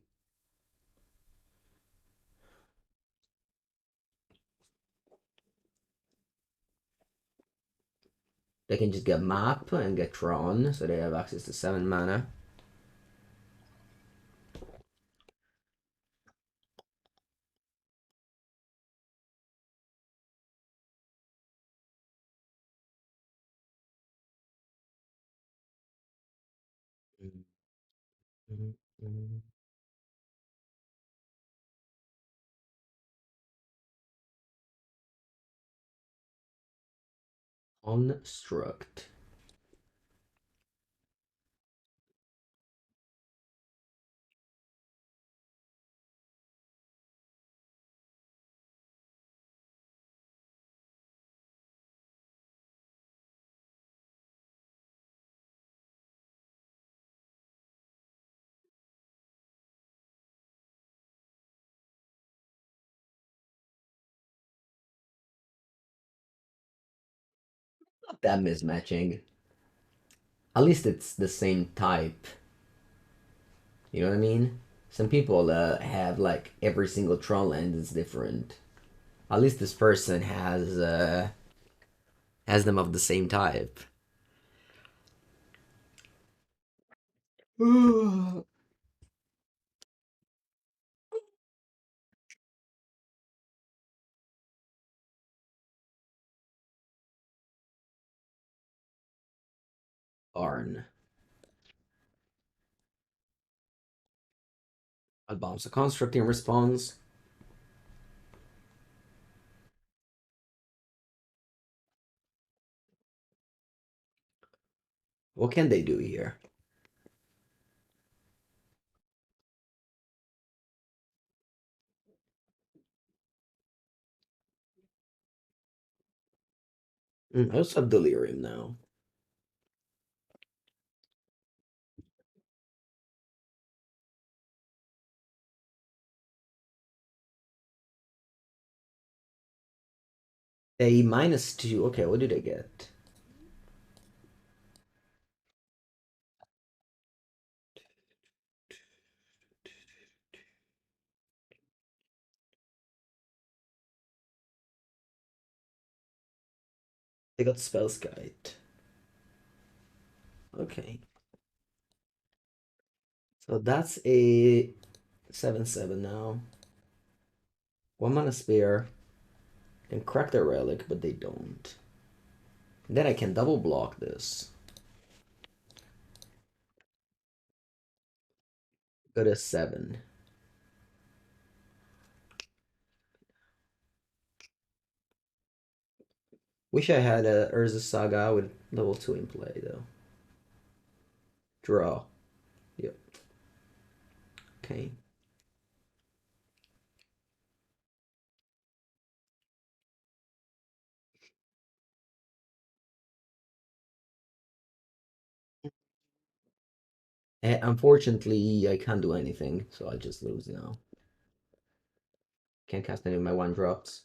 They can just get map and get Tron, so they have access to 7 mana. Construct. Not that mismatching. At least it's the same type. You know what I mean? Some people have like every single Tron land is different. At least this person has them of the same type. Tarn. I'll bounce a construct in response. What can they do here? I also have Delirium now. A -2. Okay, what did I get? I got Spell Skite. Okay. So that's a 7/7 now. 1 mana spare. Can crack their relic, but they don't. And then I can double block this. Go to 7. Wish I had a Urza Saga with level 2 in play though. Draw. Yep. Okay. Unfortunately, I can't do anything, so I'll just lose now. Can't cast any of my 1-drops.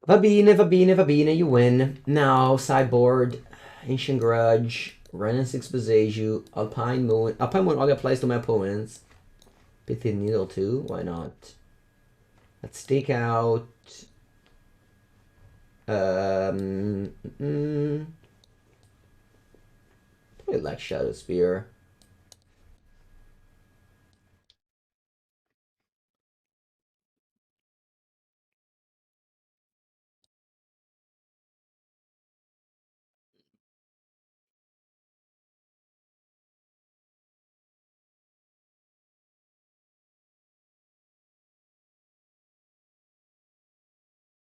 Va bene, you win. Now, sideboard, Ancient Grudge, Run and Six Boseiju, Alpine Moon. Alpine Moon all applies to my opponents. Pithing Needle too, why not? Let's take out... probably like Shadow Spear.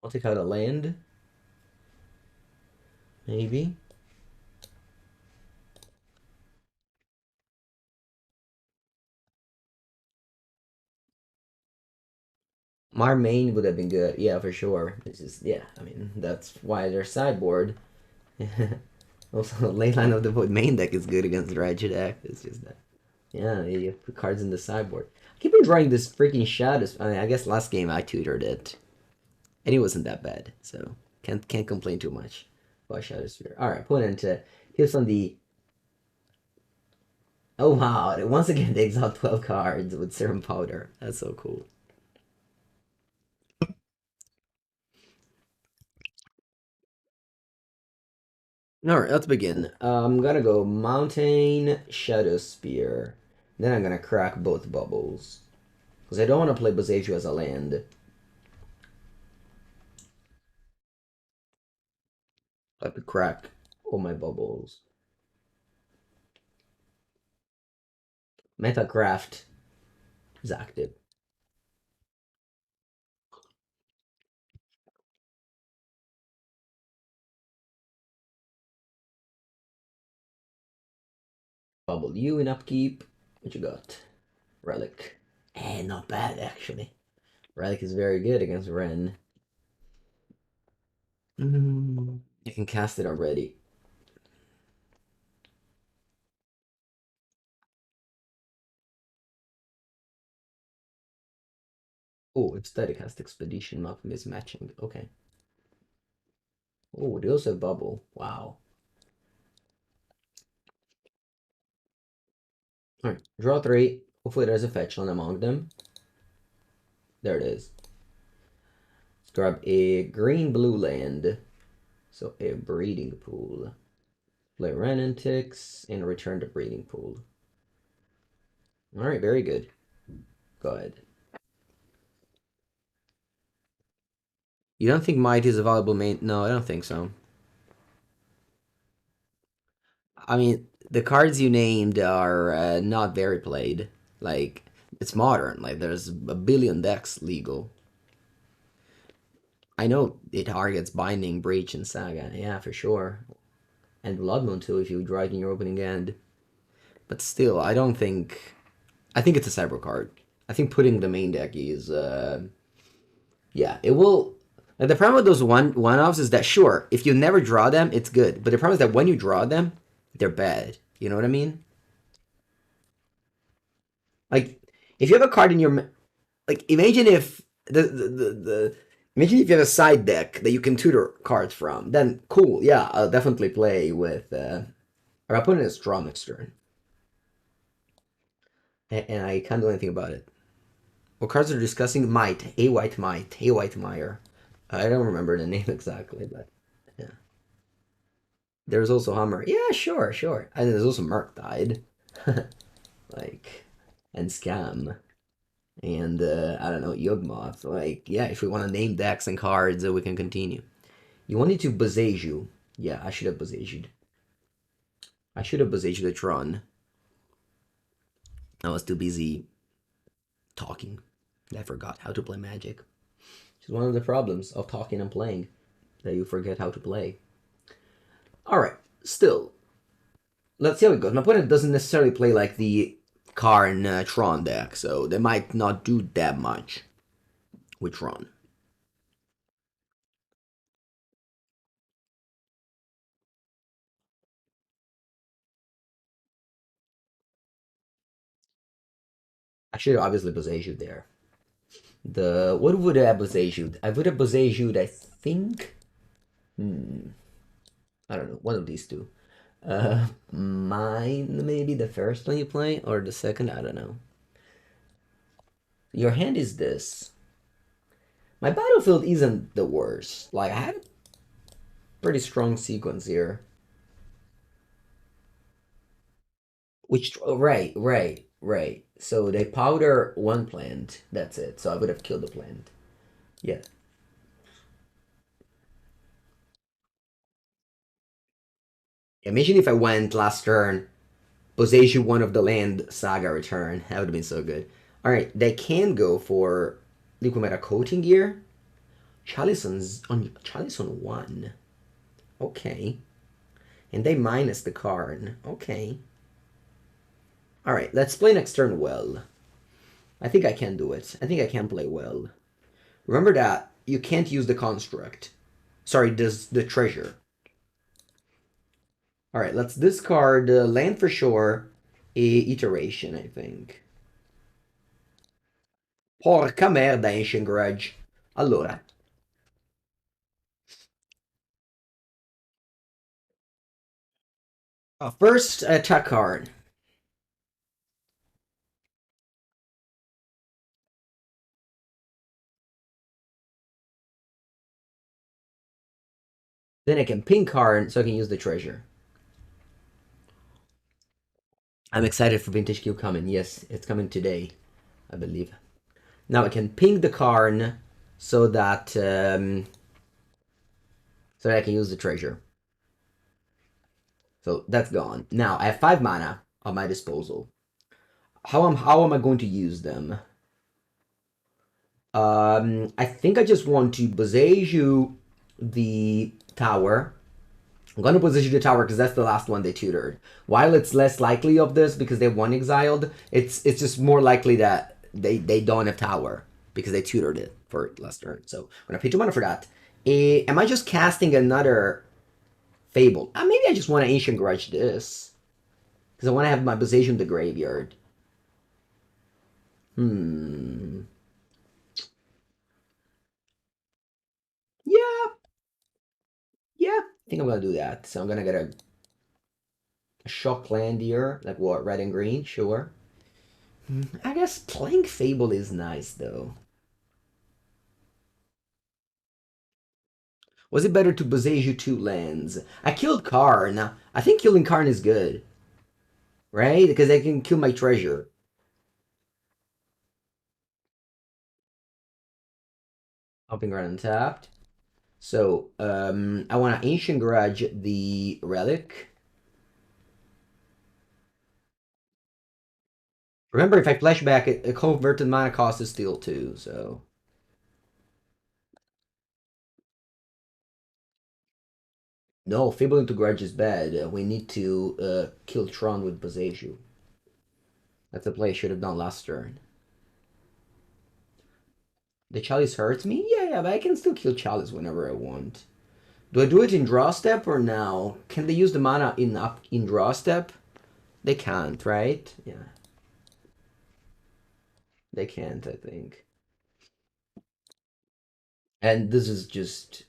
I'll take out a land. Maybe. My main would have been good, yeah, for sure. It's just, yeah, I mean, that's why they're sideboard. Also, Leyline of the Void main deck is good against the Dredge deck. It's just that. Yeah, you put cards in the sideboard. I keep enjoying this freaking Shadows. I mean, I guess last game I tutored it. And it wasn't that bad, so can't complain too much about Shadow Sphere. Alright, opponent here's on the... Oh wow, once again they exile 12 cards with Serum Powder. That's so cool. Alright, let's begin. I'm gonna go Mountain, Shadow Spear. Then I'm gonna crack both bubbles. Because I don't want to play Boseiju as a land. I could crack all my bubbles. Metacraft is active. Bubble you in upkeep. What you got? Relic. Not bad actually. Relic is very good against Wrenn. You can cast it already. Oh, it's static cast Expedition map mismatching. Okay. Oh, they also have Bubble. Wow. Alright, draw 3. Hopefully there's a fetch land among them. There it is. Let's grab a green-blue land. So a breeding pool. Play Wrenn and Six and return the breeding pool. Alright, very good. Go ahead. You don't think Mite is a valuable main? No, I don't think so. I mean, the cards you named are not very played. Like, it's modern. Like, there's a billion decks legal. I know it targets Binding, Breach, and Saga. Yeah, for sure. And Blood Moon too, if you draw it in your opening hand. But still, I don't think... I think it's a Cyber card. I think putting the main deck is... yeah, it will... The problem with those one-offs is that, sure, if you never draw them, it's good. But the problem is that when you draw them, they're bad. You know what I mean? Like, if you have a card in your... Like, imagine if the imagine if you have a side deck that you can tutor cards from. Then, cool, yeah, I'll definitely play with... Our opponent is draw next turn. And I can't do anything about it. What cards are discussing? Mite. A White Mite. A White Mire. I don't remember the name exactly, but yeah. There's also Hammer. Yeah, sure, sure. And there's also Murktide. Like, and Scam. And, I don't know, Yugmoth. Like, yeah, if we want to name decks and cards, we can continue. You wanted to Boseiju. Yeah, I should have Boseiju'd. I should have Boseiju'd the Tron. I was too busy talking. I forgot how to play Magic. Which is one of the problems of talking and playing, that you forget how to play. Alright, still. Let's see how it goes. My opponent doesn't necessarily play like the Karn Tron deck, so they might not do that much with Tron. I should obviously Boseiju there. What would I have Boseiju'd? I would have Boseiju'd, I think... I don't know, one of these two. Mine, maybe the first one you play, or the second, I don't know. Your hand is this. My battlefield isn't the worst. Like, I had a pretty strong sequence here. Which, right. So they powder one plant, that's it. So I would have killed the plant. Yeah. Imagine if I went last turn, Boseiju one of the land, Saga return. That would have been so good. Alright, they can go for Liquid Meta Coating Gear. Chalice on 1. Okay. And they minus the Karn. Okay. Alright, let's play next turn well. I think I can do it. I think I can play well. Remember that you can't use the construct. Sorry, the treasure. Alright, let's discard land for sure. Iteration, I think. Porca merda, Ancient Grudge. Allora. First, attack card. Then I can ping card so I can use the treasure. I'm excited for Vintage Q coming. Yes, it's coming today, I believe. Now I can ping the Karn so that so that I can use the treasure. So that's gone. Now I have 5 mana at my disposal. How am I going to use them? I think I just want to Boseiju the tower. I'm going to Boseiju the tower because that's the last one they tutored. While it's less likely of this because they won exiled, it's just more likely that they don't have tower because they tutored it for last turn. So I'm going to pay 2 mana for that. Am I just casting another Fable? Maybe I just want to Ancient Grudge this. Because I want to have my Boseiju in the graveyard. Yeah, yeah. I think I'm going to do that. So I'm going to get a shock land here. Like what, red and green? Sure. I guess playing Fable is nice, though. Was it better to Boseiju 2 lands? I killed Karn. I think killing Karn is good. Right? Because I can kill my treasure. Stomping Ground untapped. So, I want to Ancient Grudge the Relic. Remember, if I flash back, a converted mana cost is still 2, so... No, Fable into Grudge is bad. We need to kill Tron with Boseiju. That's a play I should have done last turn. The Chalice hurts me? Yeah, but I can still kill Chalice whenever I want. Do I do it in draw step or now? Can they use the mana in draw step? They can't, right? Yeah. They can't, I think. And this is just...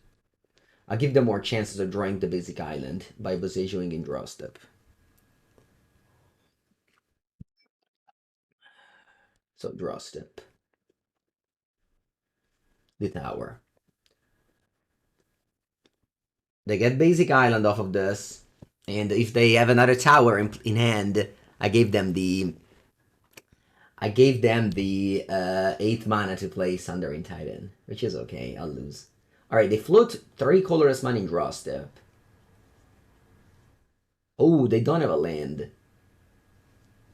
I give them more chances of drawing the basic island by Boseijuing in draw step. So draw step. The tower. They get basic island off of this. And if they have another tower in hand, I gave them the 8 mana to play Sundering Titan, which is okay, I'll lose. Alright, they float 3 colorless mana in draw step. Oh, they don't have a land.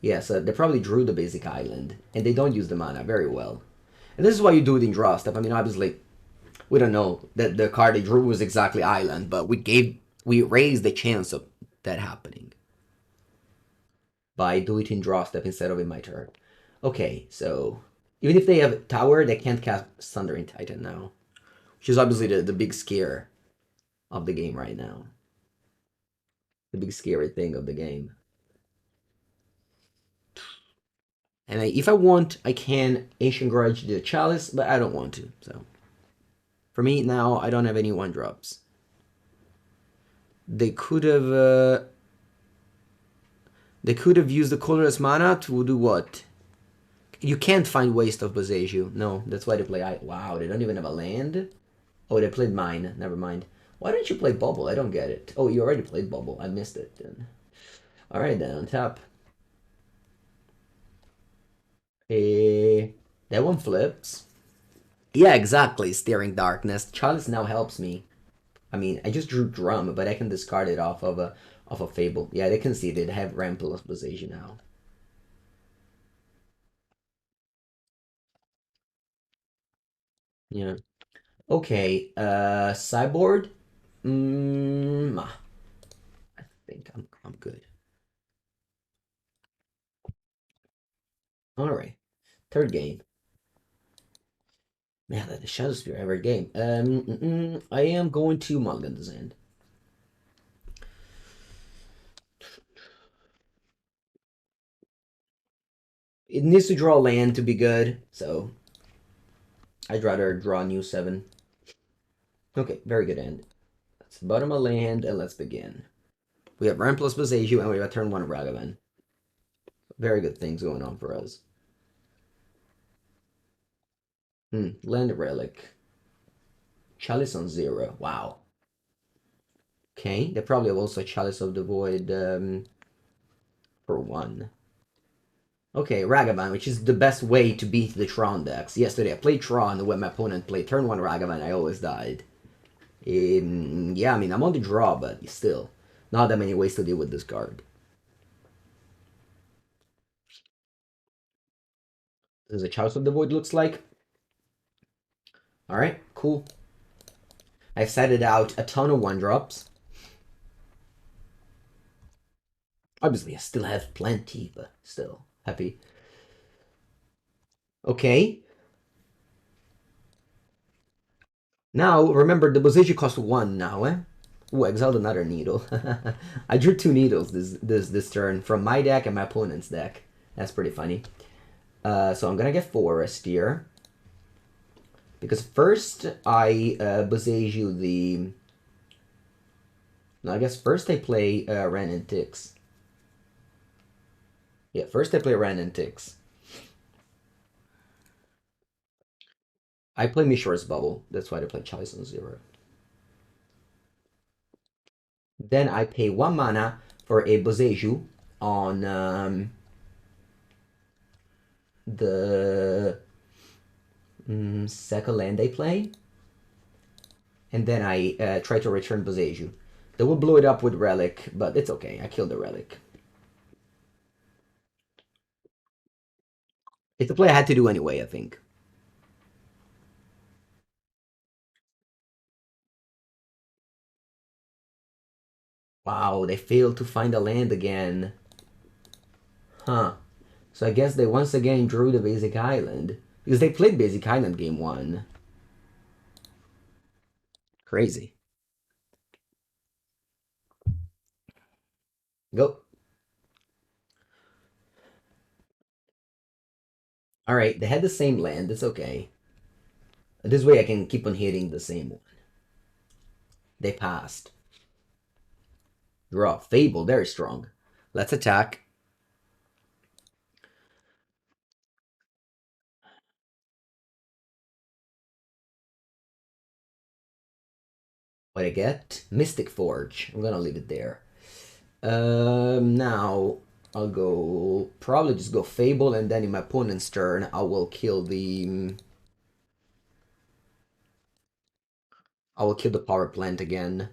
Yeah, so they probably drew the basic island, and they don't use the mana very well. And this is why you do it in draw step. I mean, obviously, we don't know that the card they drew was exactly island, but we raised the chance of that happening by doing it in draw step instead of in my turn. Okay, so even if they have tower, they can't cast Thundering Titan now, which is obviously the big scare of the game right now. The big scary thing of the game. And if I want, I can Ancient Grudge the Chalice, but I don't want to. So for me now, I don't have any 1-drops. They could have used the colorless mana to do what? You can't find Waste of Boseiju. No, that's why they play... Wow, they don't even have a land? Oh, they played mine. Never mind. Why don't you play Bauble? I don't get it. Oh, you already played Bauble. I missed it then. Alright then, on top. That one flips. Yeah, exactly. Staring Darkness. Chalice now helps me. I mean, I just drew Drum, but I can discard it off of a Fable. Yeah, they can see they have Ram plus Boseiju now. Yeah. Okay, sideboard. I think I'm good. All right, third game. Man, the Shadow Spear every game. I am going to mulligan this end. It needs to draw land to be good, so I'd rather draw a new 7. Okay, very good end. Let's bottom a land and let's begin. We have Ram plus Boseiju and we have turn 1 Ragavan. Very good things going on for us. Land Relic. Chalice on 0. Wow. Okay, they probably have also Chalice of the Void for 1. Okay, Ragavan, which is the best way to beat the Tron decks. Yesterday I played Tron when my opponent played turn 1 Ragavan, I always died. Yeah, I mean, I'm on the draw, but still. Not that many ways to deal with this card. This is a Chalice of the Void looks like. Alright, cool. I've setted out a ton of 1-drops. Obviously, I still have plenty, but still happy. Okay. Now, remember, the Boseiju costs 1 now, eh? Ooh, I exiled another needle. I drew 2 needles this turn from my deck and my opponent's deck. That's pretty funny. So I'm gonna get Forest here. Because first I Boseiju the... No, I guess first I play Wrenn and Six. Yeah, first I play Wrenn and Six. I play Mishra's Bauble. That's why I play Chalice on 0. Then I pay 1 mana for a Boseiju on the second land I play. And then I try to return Boseiju. They will blow it up with Relic, but it's okay. I killed the Relic. It's a play I had to do anyway, I think. Wow, they failed to find a land again. Huh. So I guess they once again drew the basic island. Because they played basic island game 1. Crazy. Go. Alright, they had the same land. It's okay. This way I can keep on hitting the same one. They passed. Draw. Fable, very strong. Let's attack. What I get? Mystic Forge. I'm gonna leave it there. Now I'll go probably just go Fable, and then in my opponent's turn I will kill the power plant again.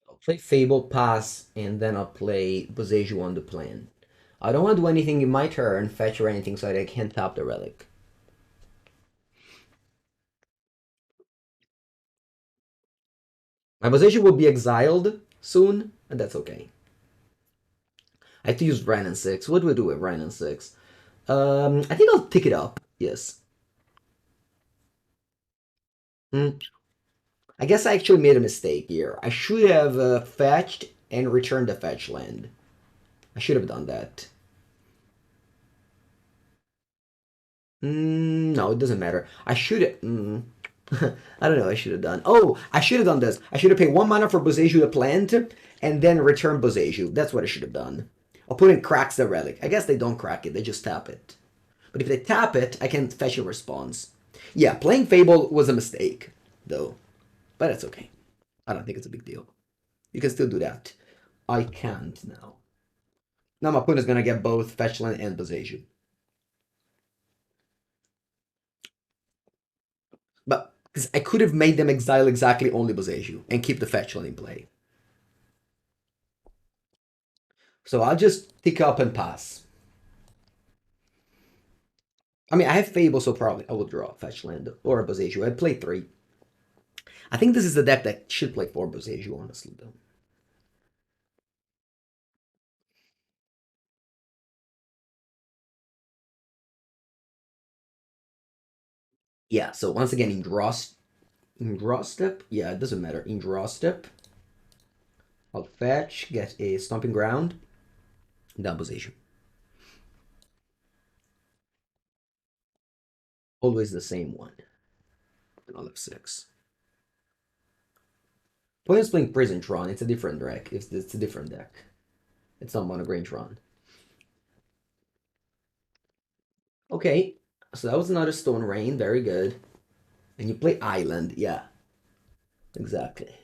I'll play Fable, pass, and then I'll play Boseiju on the plan. I don't want to do anything in my turn, fetch or anything, so that I can't tap the relic. My Boseiju will be exiled soon, and that's okay. I have to use Run and Six. What do we do with Run and Six? I think I'll pick it up. Yes. Hmm. I guess I actually made a mistake here. I should have fetched and returned the fetch land. I should have done that. No, it doesn't matter. I should have... I don't know, I should have done... Oh, I should have done this. I should have paid 1 mana for Boseiju the plant, and then return Boseiju. That's what I should have done. Opponent cracks the relic. I guess they don't crack it, they just tap it. But if they tap it, I can fetch a response. Yeah, playing Fable was a mistake, though. But that's okay. I don't think it's a big deal. You can still do that. I can't now. Now my opponent's gonna get both Fetchland and Boseiju. But because I could have made them exile exactly only Boseiju and keep the Fetchland in play. So I'll just pick up and pass. I mean, I have Fable, so probably I will draw Fetchland or a Boseiju. I'd play 3. I think this is the deck that should play 4 Boseiju, honestly, though. Yeah, so once again, in draw step, yeah, it doesn't matter. In draw step, I'll fetch, get a Stomping Ground, down Boseiju. Always the same one. And I'll have 6. Opponent's playing Prison Tron. It's a different deck. It's a different deck. It's not Mono Green Tron. Okay, so that was another Stone Rain. Very good. And you play Island. Yeah, exactly.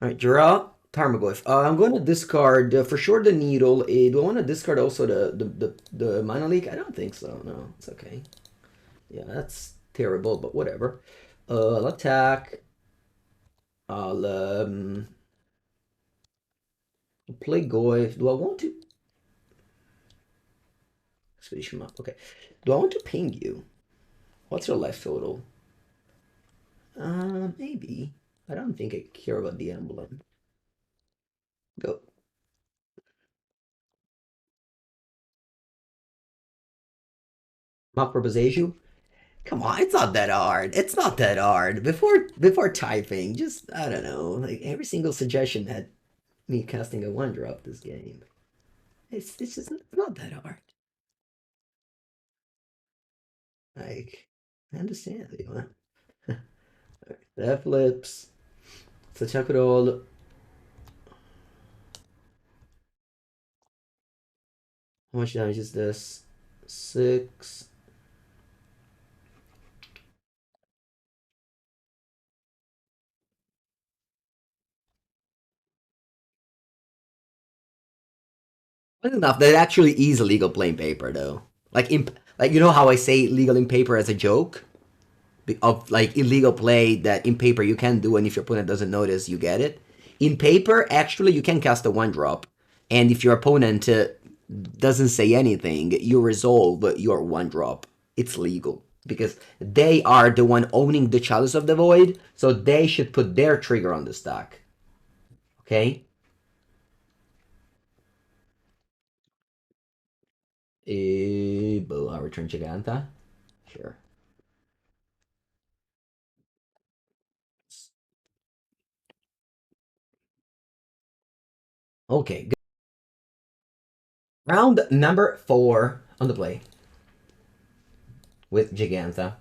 All right, draw. Tarmogoyf. I'm going to discard for sure the Needle. Do I want to discard also the Mana Leak? I don't think so. No, it's okay. Yeah, that's terrible, but whatever. I'll attack. I'll play Goyf. Do I want to? Expedition map. Okay. Do I want to ping you? What's your life total? Maybe. I don't think I care about the emblem. Go. Map for Boseiju? Come on, it's not that hard. It's not that hard. Before typing, just I don't know. Like every single suggestion had me casting a 1-drop this game. It's just not that hard. Like I understand you. Huh? That flips. So check it all. How much damage is this? 6. That's enough. That actually is illegal plain paper, though. Like, like you know how I say legal in paper as a joke? of like illegal play that in paper you can do, and if your opponent doesn't notice, you get it. In paper, actually, you can cast a 1-drop, and if your opponent doesn't say anything, you resolve your 1-drop. It's legal because they are the one owning the Chalice of the Void, so they should put their trigger on the stack. Okay. I'll return Giganta. Sure. Okay, good. Round number 4 on the play with Giganta.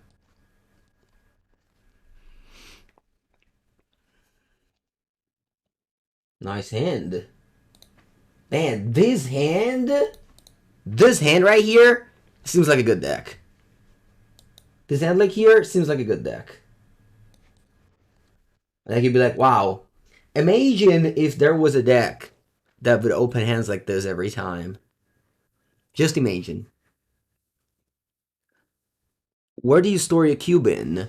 Nice hand. Man, this hand right here seems like a good deck. This hand like here seems like a good deck. Like you'd be like, wow. Imagine if there was a deck that would open hands like this every time. Just imagine. Where do you store your cube in?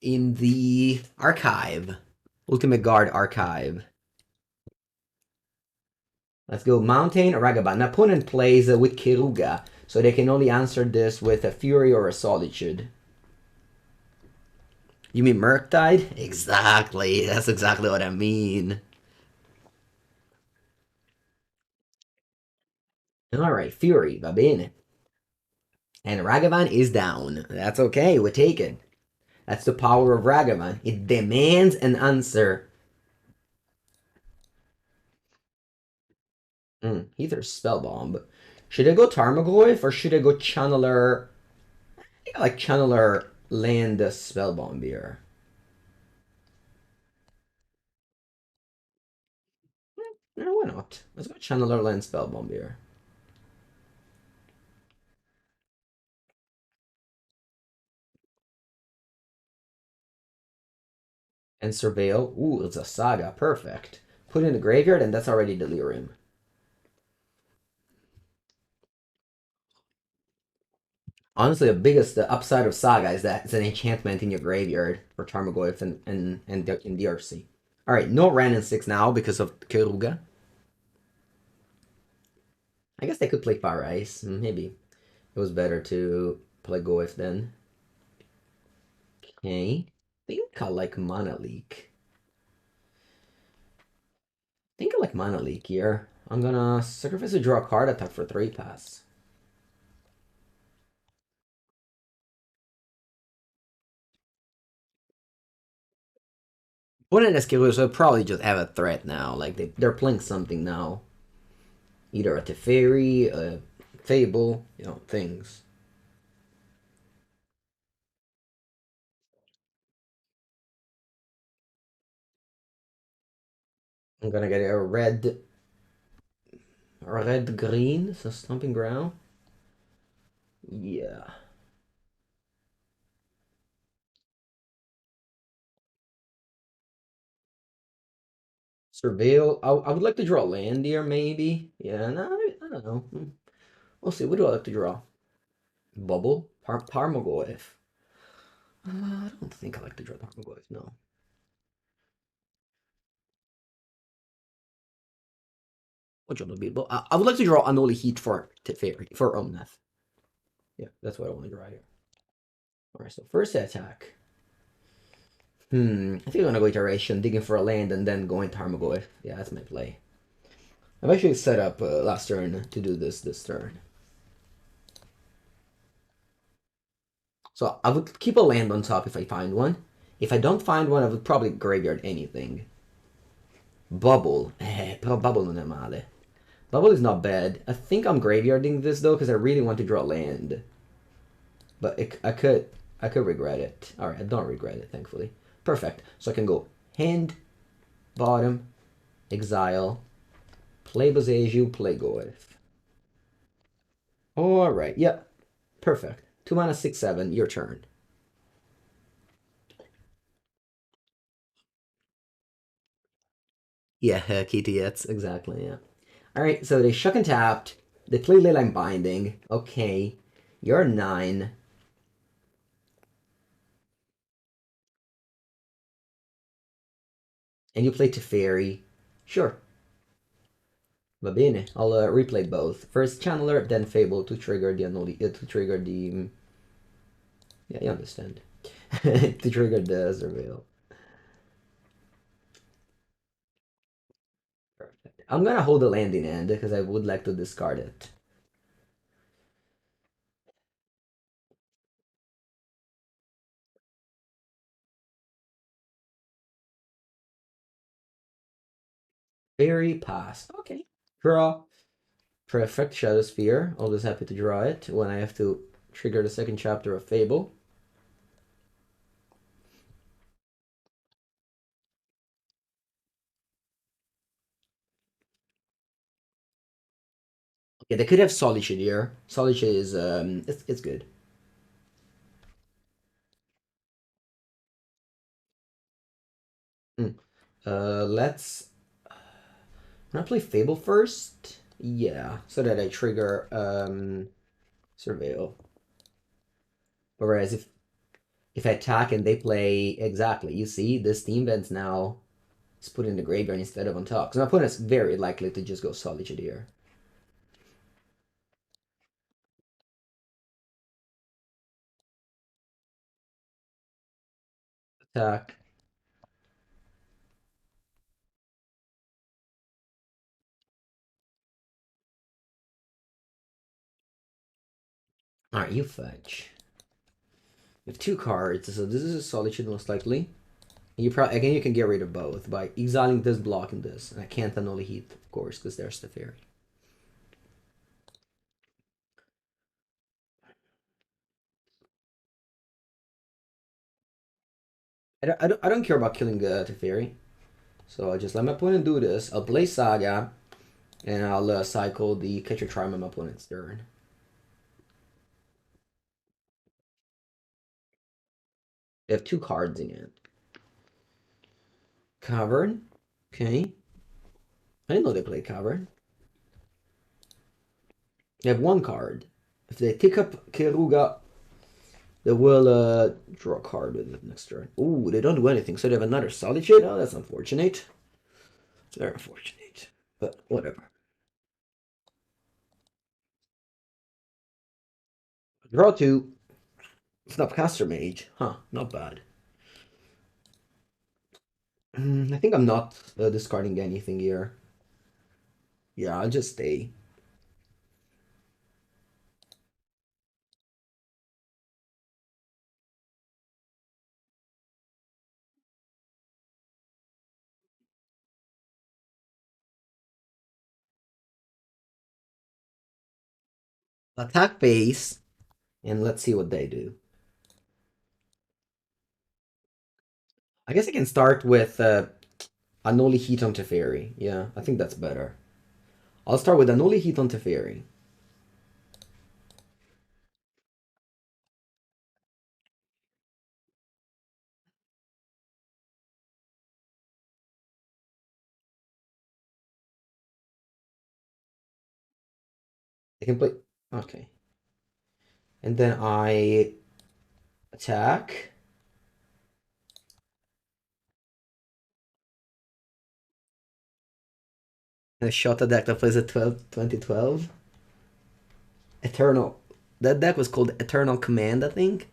In the archive. Ultimate Guard archive. Let's go Mountain or Ragavan. An opponent plays with Keruga, so they can only answer this with a Fury or a Solitude. You mean Murktide? Exactly. That's exactly what I mean. Alright, Fury, va bene. And Ragavan is down. That's okay, we take it. That's the power of Ragavan. It demands an answer. Aether Spellbomb. Should I go Tarmogoyf or should I go Channeler? I think I like Channeler land Spellbomb here. No, why not? Let's go Channeler land Spellbomb here. And Surveil. Ooh, it's a Saga. Perfect. Put it in the graveyard and that's already Delirium. Honestly, the biggest upside of Saga is that it's an enchantment in your graveyard for Tarmogoyf and in the RC. Alright, no Run and 6 now because of Keruga. I guess they could play Fire Ice. Maybe. It was better to play Goif then. Okay. I think I like Mana Leak. I think I like Mana Leak here. I'm gonna sacrifice a draw card, attack for 3 pass. Opponent Escalators will probably just have a threat now. Like they're playing something now. Either a Teferi, a Fable, you know, things. I'm gonna get a red green, so Stomping Ground. Yeah. Surveil. I would like to draw land here, maybe. Yeah, no, I don't know. We'll see. What do I like to draw? Bauble? Tarmogoyf. I don't think I like to draw Tarmogoyf, no. What draw would be? I would like to draw Unholy Heat for Teferi, for Omnath. Yeah, that's what I want to draw here. Alright, so first attack. I think I'm gonna go Iteration, digging for a land, and then going Tarmogoyf. Yeah, that's my play. I've actually set up last turn to do this turn. So I would keep a land on top if I find one. If I don't find one, I would probably graveyard anything. Bauble. Però Bauble non è male. Bauble is not bad. I think I'm graveyarding this though because I really want to draw land. But I could regret it. Alright, I don't regret it, thankfully. Perfect. So I can go hand, bottom, exile, play Boseiju, play Goif. Alright, yeah. Perfect. 2 mana, 6/7, your turn. Yeah, KTX, exactly, yeah. Alright, so they Shuck and Tapped. They play Leyline Binding. Okay. You're 9. And you play Teferi. Sure. Va bene. I'll replay both. First Channeler, then Fable to trigger the Unholy... to trigger the... Yeah, you understand. To trigger the Surveil. Perfect. I'm gonna hold the land in hand because I would like to discard it. Fairy pass. Okay. Draw. Perfect. Shadow Sphere. Always happy to draw it when I have to trigger the second chapter of Fable. Yeah, they could have Solitude here. Solitude is it's good. Let's. Can I play Fable first? Yeah, so that I trigger Surveil. Whereas if I attack and they play exactly, you see this team bends now is put in the graveyard instead of on top. Because my opponent's very likely to just go Solitude here. Attack. Alright, you fetch. You have two cards, so this is a Solitude most likely. And you probably again you can get rid of both by exiling this, blocking this, and I can't Unholy Heat, of course, because there's the fairy. I don't care about killing the Teferi. So I'll just let my opponent do this. I'll play Saga, and I'll cycle the Ketria Triome on my opponent's turn. They have two cards in it. Cavern. Okay. I didn't know they played Cavern. They have one card. If they pick up Keruga, they will draw a card with it next turn. Ooh, they don't do anything, so they have another Solitude? Oh, that's unfortunate. It's very unfortunate. But whatever. Draw two. Snapcaster Mage. Huh, not bad. I think I'm not discarding anything here. Yeah, I'll just stay. Attack base, and let's see what they do. I guess I can start with Unholy Heat on Teferi. Yeah, I think that's better. I'll start with Unholy Heat on Teferi. I can play... Okay. And then I attack. And I shot a deck that plays a 2012. Eternal. That deck was called Eternal Command, I think.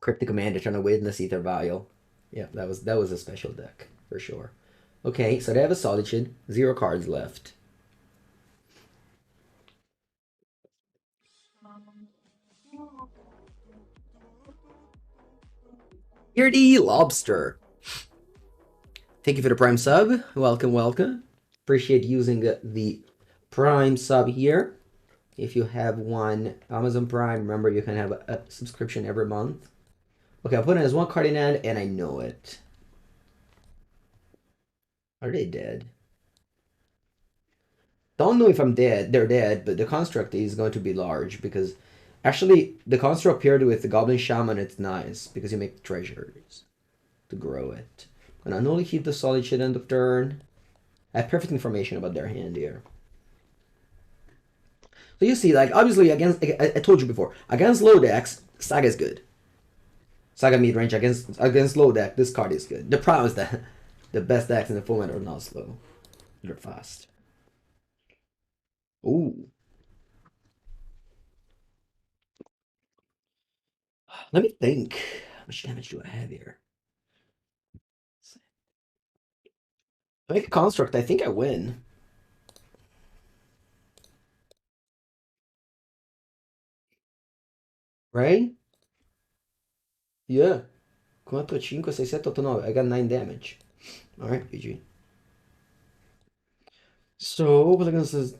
Cryptic Command, Eternal Witness, Aether Vial. Yeah, that was a special deck, for sure. Okay, so they have a Solitude. 0 cards left. You're the Lobster. Thank you for the Prime sub. Welcome, welcome. Appreciate using the Prime sub here. If you have one Amazon Prime, remember you can have a subscription every month. Okay, I'll put it as one card in hand, and I know it. Are they dead? Don't know if I'm dead. They're dead, but the construct is going to be large because actually the construct paired with the Goblin Shaman, it's nice because you make treasures to grow it. And I only hit the Solitude end of turn. I have perfect information about their hand here. So you see, like, obviously, against, I told you before, against low decks, Saga is good. Saga mid-range against low deck. This card is good. The problem is that the best decks in the format are not slow. They're fast. Ooh. Let me think. How much damage do I have here? I make a construct. I think I win. Right? Yeah. 4, 5, 6, 7, 8, 9. I got 9 damage. Alright, GG. So, what against this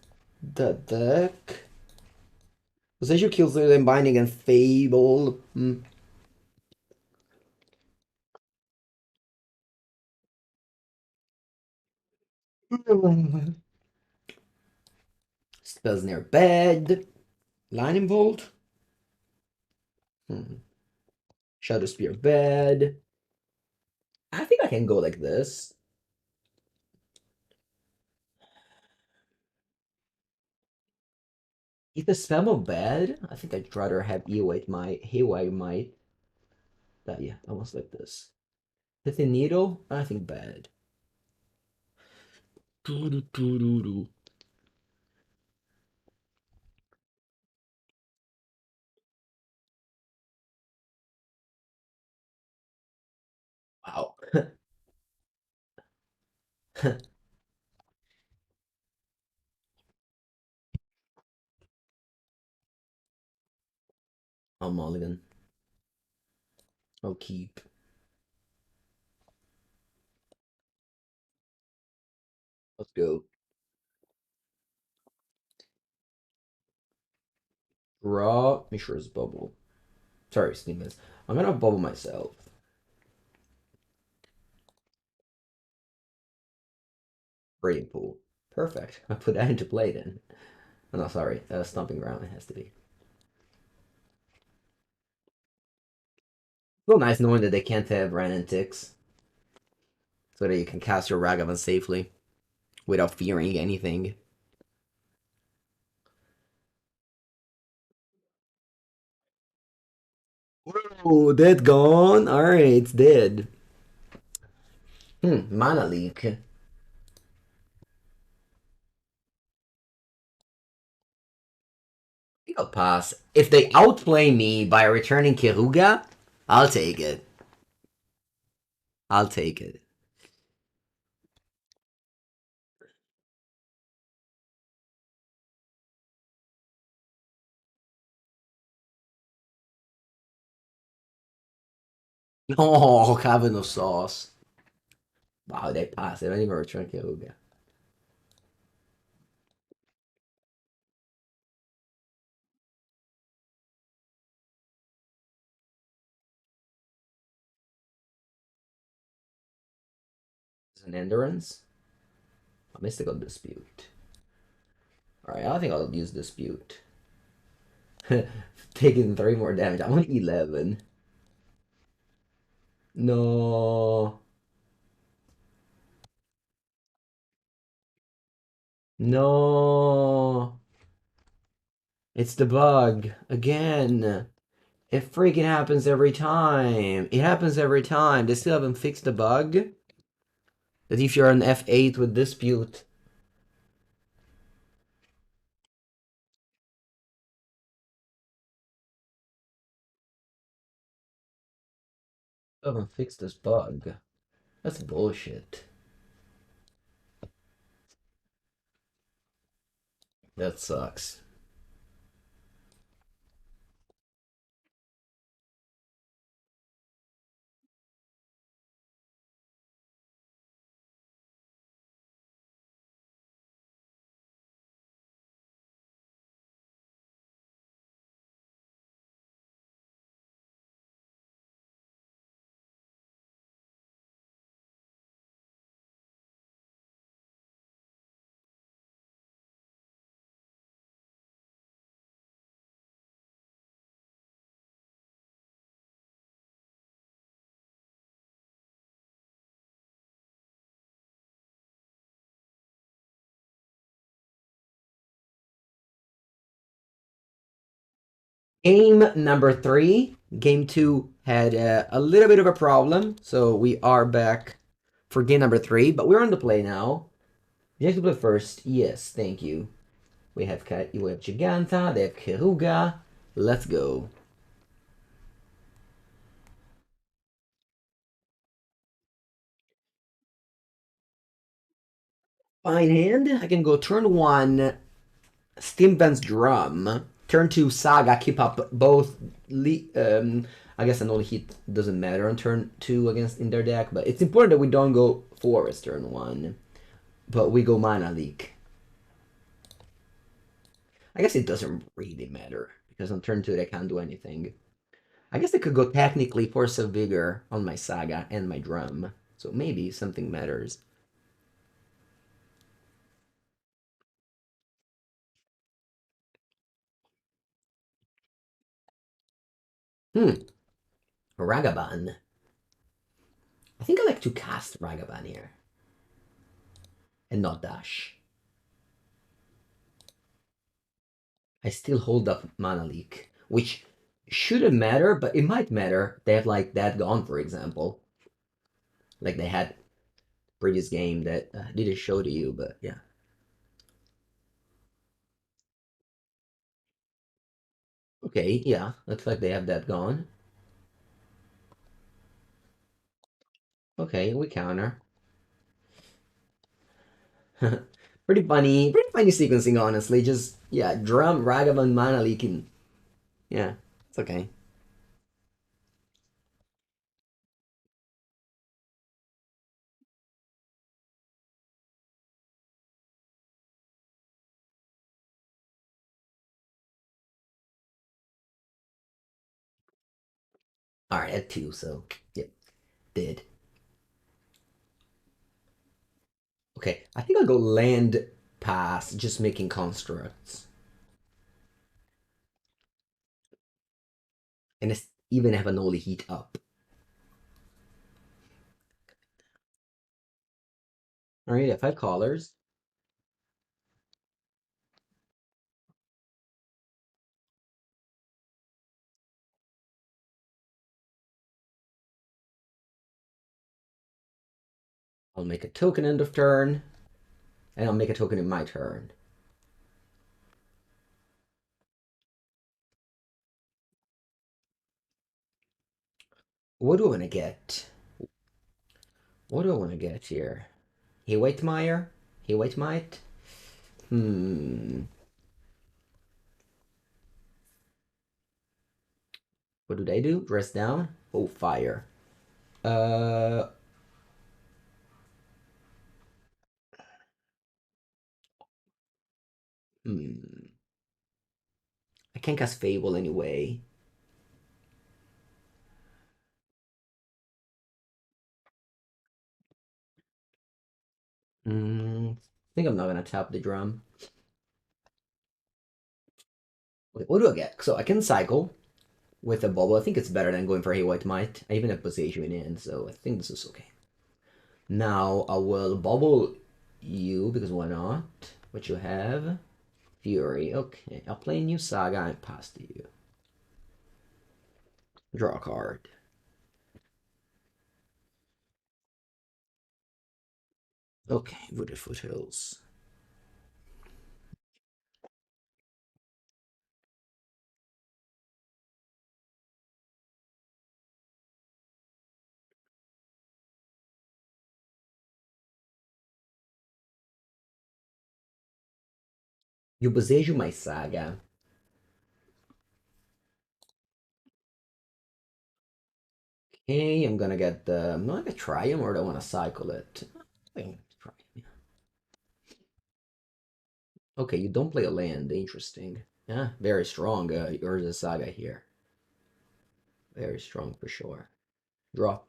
that deck? Boseiju kills them binding and Fable. Spell Snare bad. Lightning Bolt. Shadow Spear bad. I think I can go like this. If the Spellbomb bad, I think I'd rather have Haywire Mite. That yeah, almost like this. Pithing Needle, I think bad. Wow. I'll mulligan. I'll keep. Let's go. Draw Mishra's Bauble. Sorry, Steamers. I'm gonna bubble myself. Braiding Pool. Perfect. I put that into play then. Oh, no, sorry. Stomping Ground it has to be. Well, nice knowing that they can't have Wrenn and Six. So that you can cast your Ragavan safely. Without fearing anything. Oh, dead gone? Alright, it's dead. Mana leak. I'll pass. If they outplay me by returning Kiruga, I'll take it. I'll take it. Oh, Cavern of Sauce. Wow, they passed. They don't even return Kiruga. Is an Endurance? A Mystical Dispute. Alright, I think I'll use Dispute. Taking 3 more damage. I'm on 11. No. No. It's the bug. Again. It freaking happens every time. It happens every time. They still haven't fixed the bug. That if you're an F8 with Dispute. They haven't fixed this bug. That's bullshit. That sucks. Game number 3. Game 2 had a little bit of a problem, so we are back for game number 3, but we're on the play now. You have to play first. Yes, thank you. We have Giganta, they have Keruga. Let's go. Fine hand. I can go turn 1, Steamvent's Drum. Turn 2, Saga. Keep up both. I guess Unholy Heat doesn't matter on turn 2 against in their deck, but it's important that we don't go Forest turn 1. But we go Mana Leak. I guess it doesn't really matter, because on turn 2 they can't do anything. I guess I could go technically Force of Vigor on my Saga and my Drum, so maybe something matters. Ragavan. I think I like to cast Ragavan here. And not dash. I still hold up Mana Leak, which shouldn't matter, but it might matter. They have like that gone, for example. Like they had previous game that didn't show to you, but yeah. Okay, yeah, looks like they have that gone. Okay, we counter. Pretty funny sequencing, honestly. Just yeah, drum, Ragavan, Mana Leak, and yeah, it's okay. All right, at 2, so yep, did. Okay, I think I'll go land pass, just making constructs, and it's even have an Unholy Heat up. All right, yeah, 5 callers. I'll make a token end of turn, and I'll make a token in my turn. What do I want to get? What do I want to get here? Haywire? Haywire Mite? What do they do? Dress down? Oh, fire. Uh, hmm. I can't cast Fable anyway. I think I'm not gonna tap the drum. Okay, what do I get? So I can cycle with a Bauble. I think it's better than going for a White Might. I even have Boseiju in, so I think this is okay. Now I will Bauble you, because why not? What you have? Fury. Okay, I'll play a new Saga and pass to you. Draw a card. Okay, Wooded Foothills. You Boseiju my Saga. Okay, I'm gonna get the. I'm not gonna Triumph, or do I want to cycle it? I think Triumph. Okay, you don't play a land. Interesting. Yeah, very strong. Urza Saga here. Very strong for sure. Draw.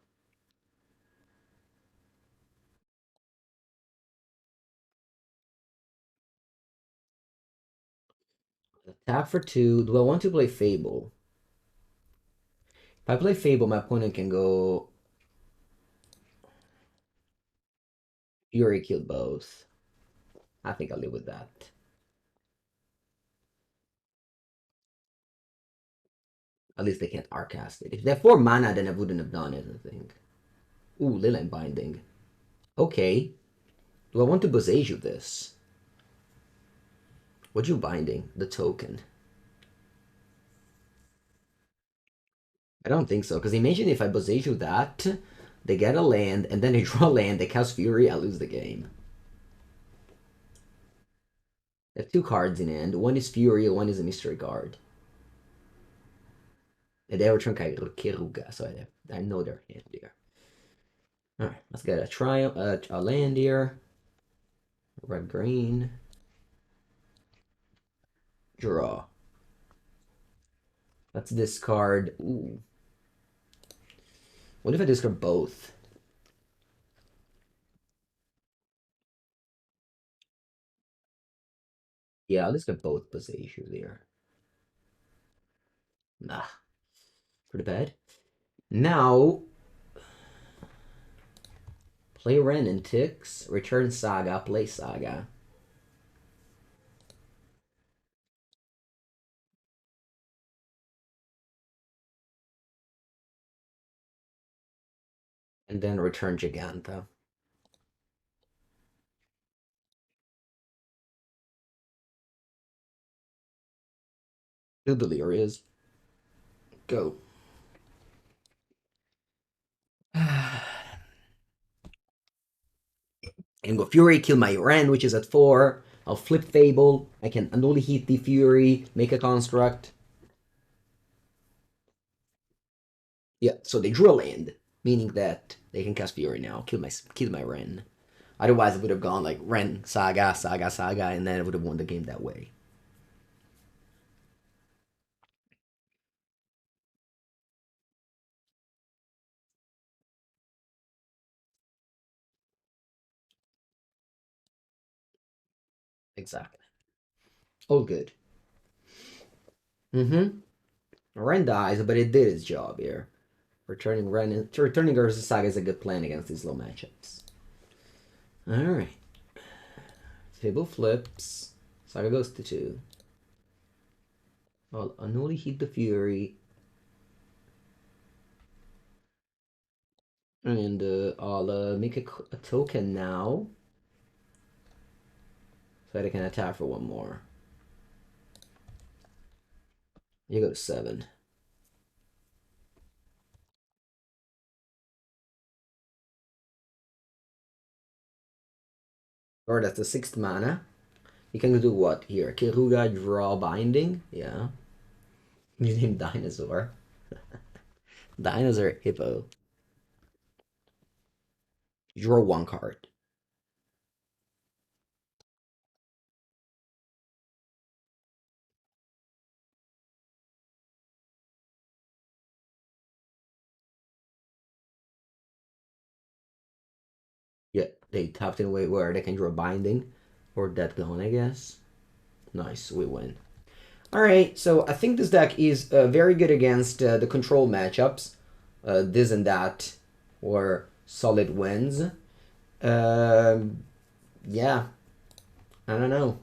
Attack for 2. Do I want to play Fable? If I play Fable, my opponent can go Fury, kill both. I think I'll live with that. At least they can't Arcast it. If they have 4 mana, then I wouldn't have done it, I think. Ooh, Leyline Binding. Okay. Do I want to Boseiju this? What you binding? The token. I don't think so, because imagine if I Boseiju that, they get a land, and then they draw a land, they cast Fury, I lose the game. They have 2 cards in hand. One is Fury, one is a mystery card. And they have a Keruga, so I know their hand here. Alright, let's get a land here. Red green. Draw. Let's discard. Ooh. What if I discard both? Yeah, I'll discard both Boseiju there. Nah. Pretty bad. Now, play Wrenn and Six, return Saga, play Saga. And then return Giganta. Two Delirious. Go. And go Fury, kill my Wrenn, which is at 4. I'll flip Fable. I can Unholy Heat the Fury, make a construct. Yeah, so they drew a land, meaning that they can cast Fury now, kill my Wrenn. Otherwise, it would have gone like Wrenn, Saga, Saga, Saga, and then I would have won the game that way. Exactly. All good. Mm-hmm. Wrenn dies, but it did its job here. Returning Urza Saga is a good plan against these low matchups. Alright. Fable flips. Saga goes to 2. I'll Unholy Heat the Fury. And I'll make a token now. So that I can attack for 1 more. You go to 7. Or that's the 6th mana. You can do what here? Keruga, draw, binding? Yeah. You name Dinosaur. Dinosaur, Hippo. You draw 1 card. Yeah, they tapped in a way where they can draw binding. Or that gone, I guess. Nice, we win. Alright, so I think this deck is very good against the control matchups. This and that, or solid wins. Yeah, I don't know.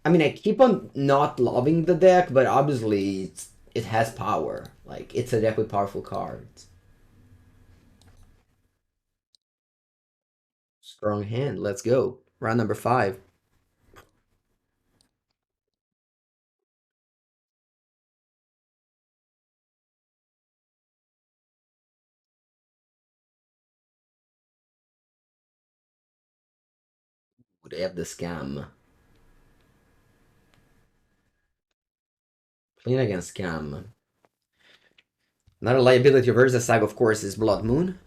I mean, I keep on not loving the deck, but obviously it has power. Like, it's a deck with powerful cards. Strong hand, let's go. Round number 5. They have the scam. Playing against scam. Another liability of Urza Saga, of course, is Blood Moon.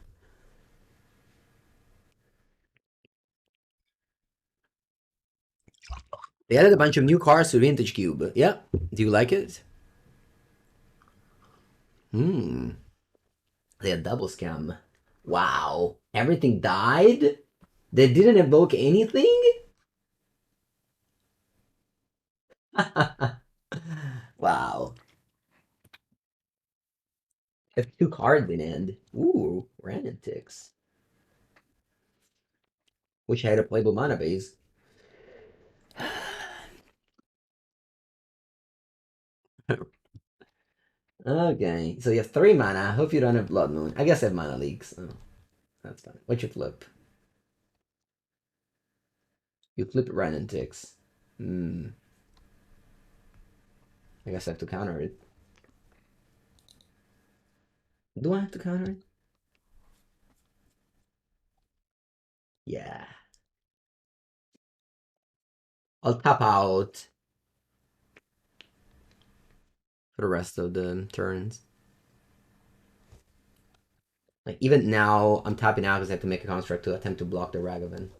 They added a bunch of new cards to Vintage Cube. Yeah. Do you like it? Hmm. They had double scam. Wow. Everything died? They didn't evoke anything? Wow. Have 2 cards in hand. Ooh, Wrenn and Six. Wish I had a playable mana base. Okay, so you have 3 mana. Hope you don't have Blood Moon. I guess I have mana leaks. Oh, that's fine. What you flip? You flip Wrenn and Six. Hmm. I guess I have to counter it. Do I have to counter it? Yeah. I'll tap out for the rest of the turns. Like, even now, I'm tapping out because I have to make a construct to attempt to block the Ragavan.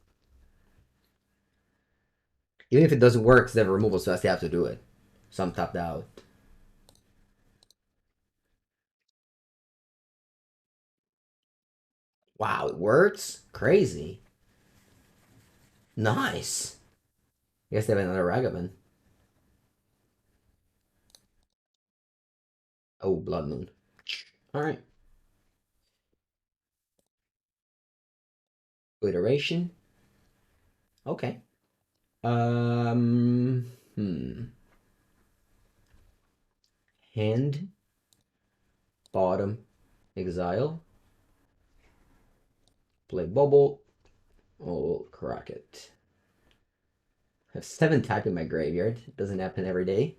Even if it doesn't work, it's never removal, so I still have to do it. So I'm tapped out. Wow, it works? Crazy. Nice. I guess they have another Ragavan. Oh, Blood Moon. Alright. Iteration. Okay. Hmm. Hand. Bottom. Exile. Play Bauble. Oh, crack it. I have 7 type in my graveyard. It doesn't happen every day.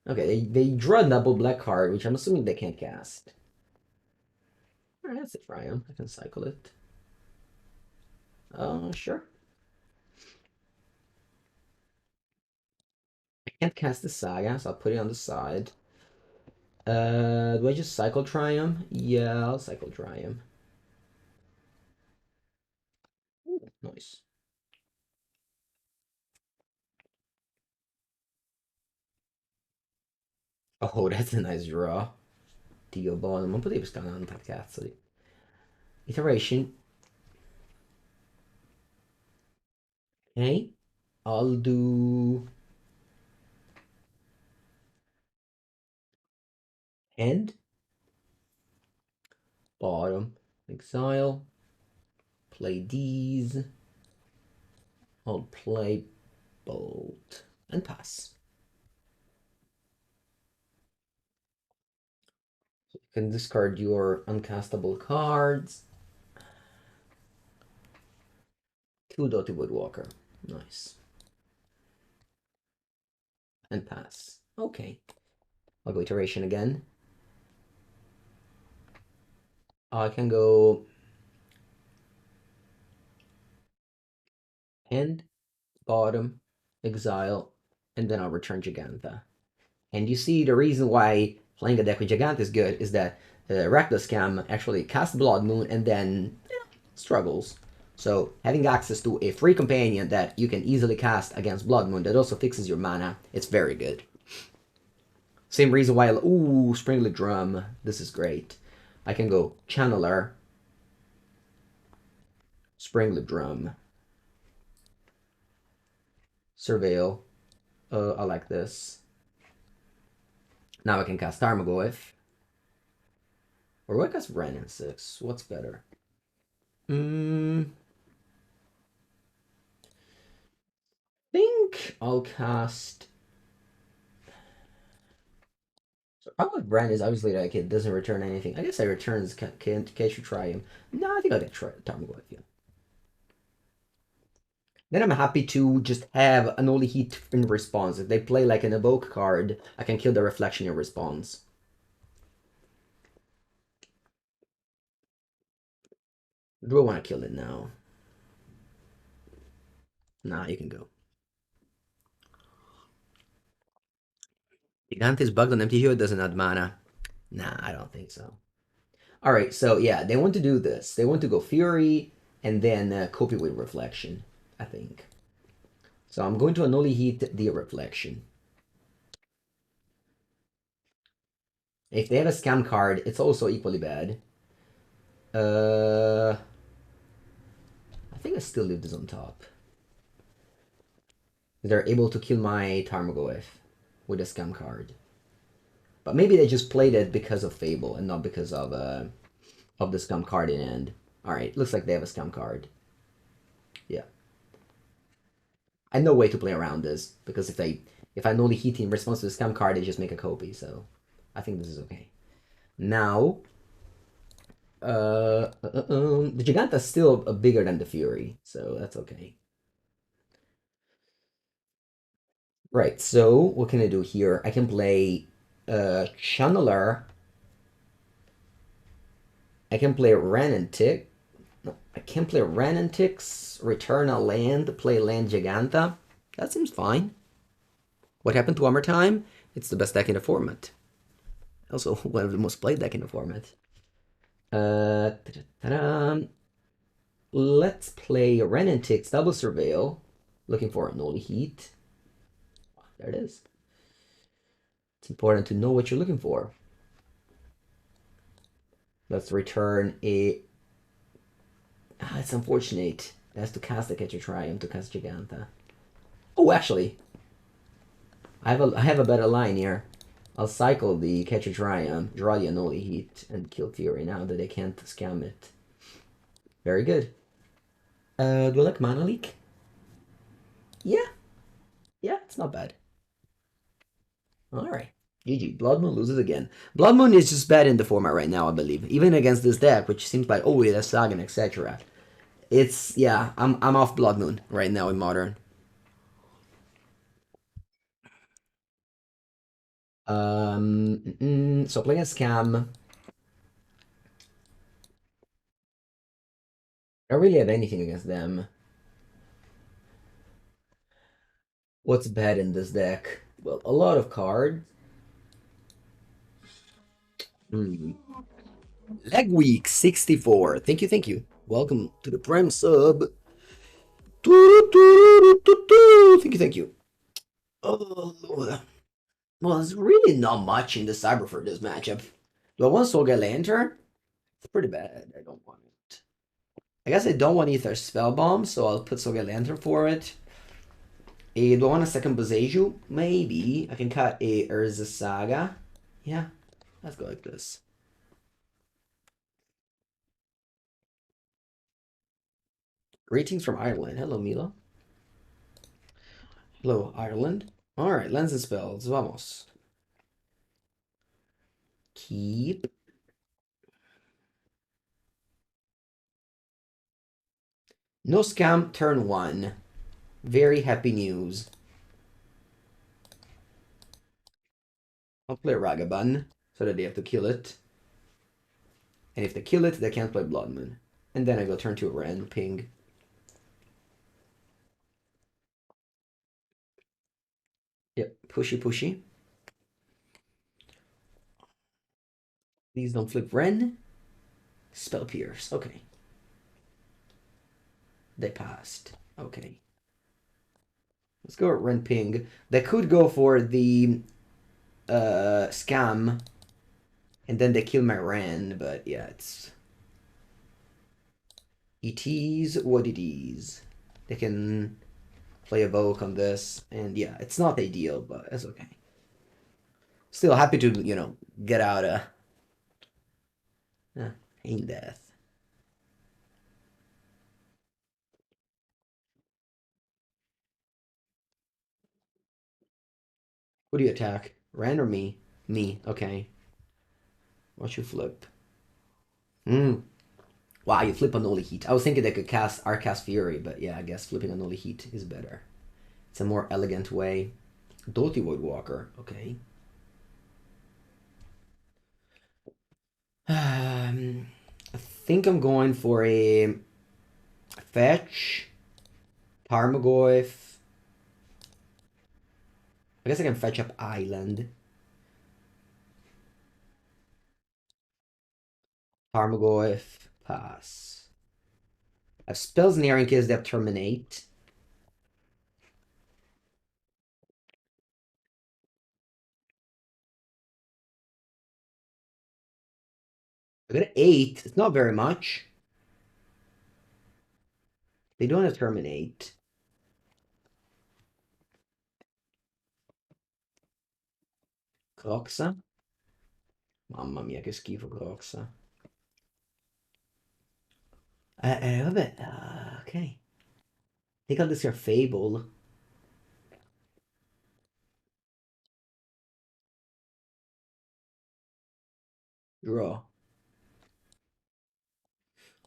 Okay, they draw a double black card, which I'm assuming they can't cast. Alright, that's it for I am. I can cycle it. Sure. I can't cast the Saga, so I'll put it on the side. Do I just cycle Triome? Yeah, I'll cycle Triome. Ooh, nice. Oh, that's a nice draw. Dio Ball, non potevi scanare cazzo di iteration. Okay, I'll do end, bottom, exile, play these. I'll play bolt and pass. So you can discard your uncastable cards. 2 Dotty Woodwalker. Nice. And pass. Okay. I'll go iteration again. I can go end, bottom, exile, and then I'll return Giganta. And you see the reason why playing a deck with Giganta is good is that Reckless Scam actually casts Blood Moon and then struggles. So having access to a free companion that you can easily cast against Blood Moon that also fixes your mana, it's very good. Same reason why, ooh, Springleaf Drum, this is great. I can go Channeler, Springleaf Drum, Surveil. I like this. Now I can cast Tarmogoyf. Or do I cast Wrenn and Six? What's better? Think I'll cast. So problem with Wrenn is obviously like it doesn't return anything. I guess I returns Ketria Triome. No, I think I'll get Tarmogoyf. Yeah. Then I'm happy to just have Unholy Heat in response. If they play like an evoke card, I can kill the reflection in response. Do I want to kill it now? Nah, you can go. Gigante's bugged on MTGO, it doesn't add mana. Nah, I don't think so. Alright, so yeah, they want to do this. They want to go Fury and then copy with Reflection, I think. So I'm going to Unholy Heat the Reflection. If they have a scam card, it's also equally bad. I think I still leave this on top. They're able to kill my Tarmogoyf with a scam card. But maybe they just played it because of Fable and not because of the scam card in end. Alright, looks like they have a scam card. Yeah. I know way to play around this, because if I Unholy Heat in response to the scam card, they just make a copy, so I think this is okay. Now, the Giganta's still bigger than the Fury, so that's okay. Right, so what can I do here? I can play Channeler. I can play Wrenn and Tick. No, I can play Wrenn and Six, return a land, play land Giganta. That seems fine. What happened to Armor Time? It's the best deck in the format. Also, one of the most played deck in the format. Let's play Wrenn and Six, Double Surveil. Looking for Unholy Heat. There it is. It's important to know what you're looking for. Let's return a... it's unfortunate. It has to cast the Ketria Triome to cast Giganta. Oh, actually, I have a better line here. I'll cycle the Ketria Triome, draw the Unholy Heat, and kill Fury now that they can't scam it. Very good. Do I like Mana Leak? Yeah. Yeah, it's not bad. Alright. GG. Blood Moon loses again. Blood Moon is just bad in the format right now, I believe. Even against this deck, which seems like, oh, it has Saga and etc. It's, yeah, I'm off Blood Moon right now in Modern. So playing a Scam. I don't really have anything against them. What's bad in this deck? Well, a lot of cards. Leg Week 64. Thank you, thank you. Welcome to the Prime Sub. Thank you, thank you. Oh, well, there's really not much in the Cyber for this matchup. Do I want Soga Lantern? It's pretty bad. I don't want it. I guess I don't want Aether Spellbomb, so I'll put Soga Lantern for it. Do I want a second Boseiju? Maybe. I can cut a Urza Saga. Yeah, let's go like this. Greetings from Ireland. Hello, Mila. Hello, Ireland. Alright, Lens and Spells. Vamos. Keep. No scam, turn 1. Very happy news. I'll play Ragavan, so that they have to kill it. And if they kill it, they can't play Blood Moon. And then I go turn 2 Wrenn, ping. Yep, pushy, pushy. Please don't flip Wrenn. Spell Pierce, okay. They passed, okay. Let's go with Wrenn, ping. They could go for the scam, and then they kill my Wrenn, but yeah, it's... It is what it is. They can play Evoke on this, and yeah, it's not ideal, but it's okay. Still happy to, you know, get out a pain death. Who do you attack? Wrenn or me? Me, okay. Watch you flip. Wow, you flip Unholy Heat. I was thinking they could cast Arcast Fury, but yeah, I guess flipping Unholy Heat is better. It's a more elegant way. Doty Woodwalker, okay. I think I'm going for a fetch, Tarmogoyf. I guess I can fetch up Island. Tarmogoyf, pass. I have Spell Snare in case they have Terminate. I got an 8. It's not very much. They don't have Terminate. Coxa. Mamma mia, che schifo Coxa. Vabbè, ok. I think I'll discard Fable. Draw.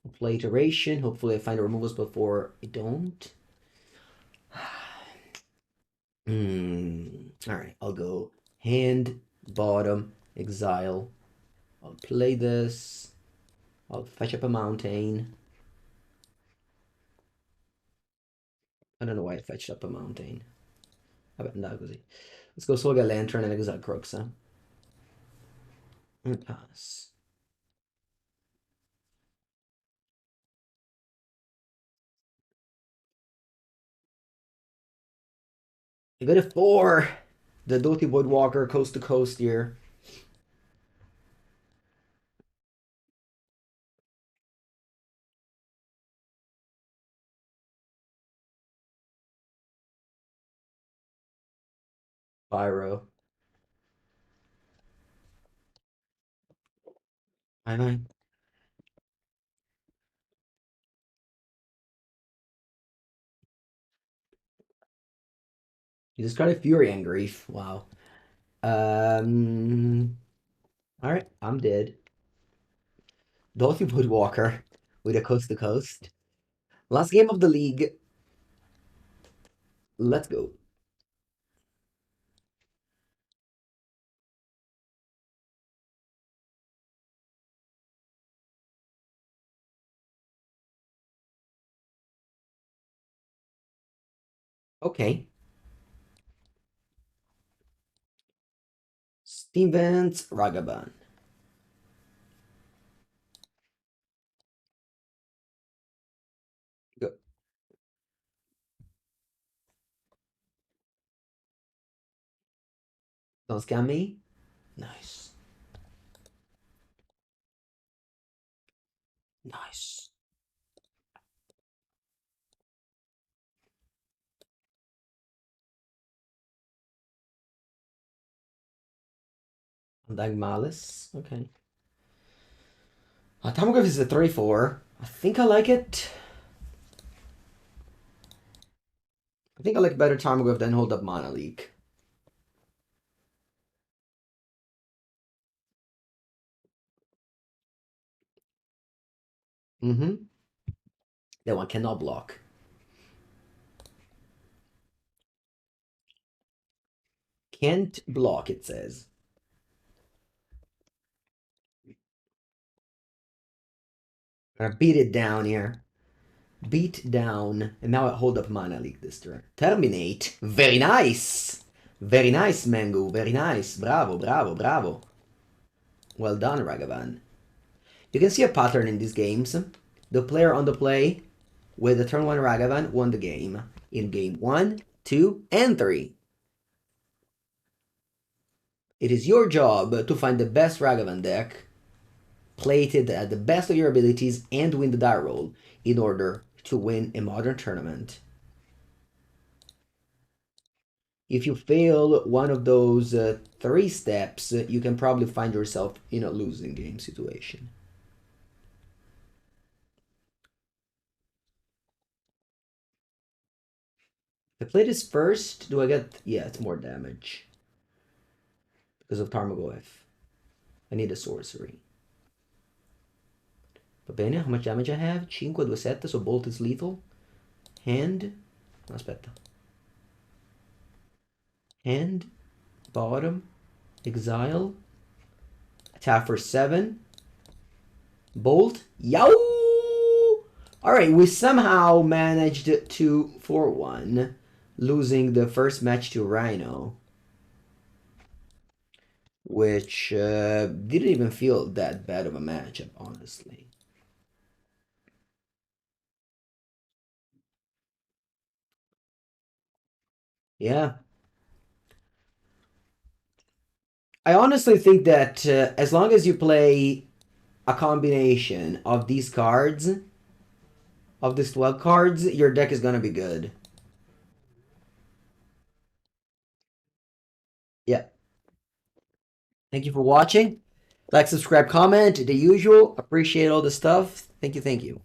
I'll play Iteration. Hopefully I find the removals before I don't. Alright, I'll go hand, bottom, exile. I'll play this. I'll fetch up a mountain. I don't know why I fetched up a mountain. Vabbè, andava così. Let's go Solga Lantern and exile Crux. And pass. I got a 4. The Doty Woodwalker coast to coast here. Pyro. Bye. You just got a Fury and Grief. Wow. Alright, I'm dead. Doty Woodwalker with a coast to coast. Last game of the league. Let's go. Okay. Steam Vents, Ragavan. Go. Don't scam me. Nice. Nice. Undying Malice. Okay. Tarmogoyf is a 3-4. I think I like it. I think I like better Tarmogoyf than Hold Up Mana Leak. That one cannot block. Can't block, it says. I'm gonna beat it down here. Beat down. And now I hold up Mana Leak this turn. Terminate. Very nice. Very nice, Mango. Very nice. Bravo, bravo, bravo. Well done, Ragavan. You can see a pattern in these games. The player on the play with the turn 1 Ragavan won the game. In game 1, 2, and 3. It is your job to find the best Ragavan deck, play it at the best of your abilities, and win the die roll in order to win a modern tournament. If you fail one of those 3 steps, you can probably find yourself in a losing game situation. If I play this first, do I get... Yeah, it's more damage. Because of Tarmogoyf. I need a sorcery. Va bene, how much damage I have? 5, 2, 7, so Bolt is lethal. Hand... Aspetta. Hand, bottom, exile, attack for 7, bolt, yow! Alright, we somehow managed to 4-1, losing the first match to Rhino, which didn't even feel that bad of a matchup, honestly. Yeah. I honestly think that as long as you play a combination of these cards, of these 12 cards, your deck is gonna be good. Yeah. Thank you for watching. Like, subscribe, comment, the usual. Appreciate all the stuff. Thank you, thank you.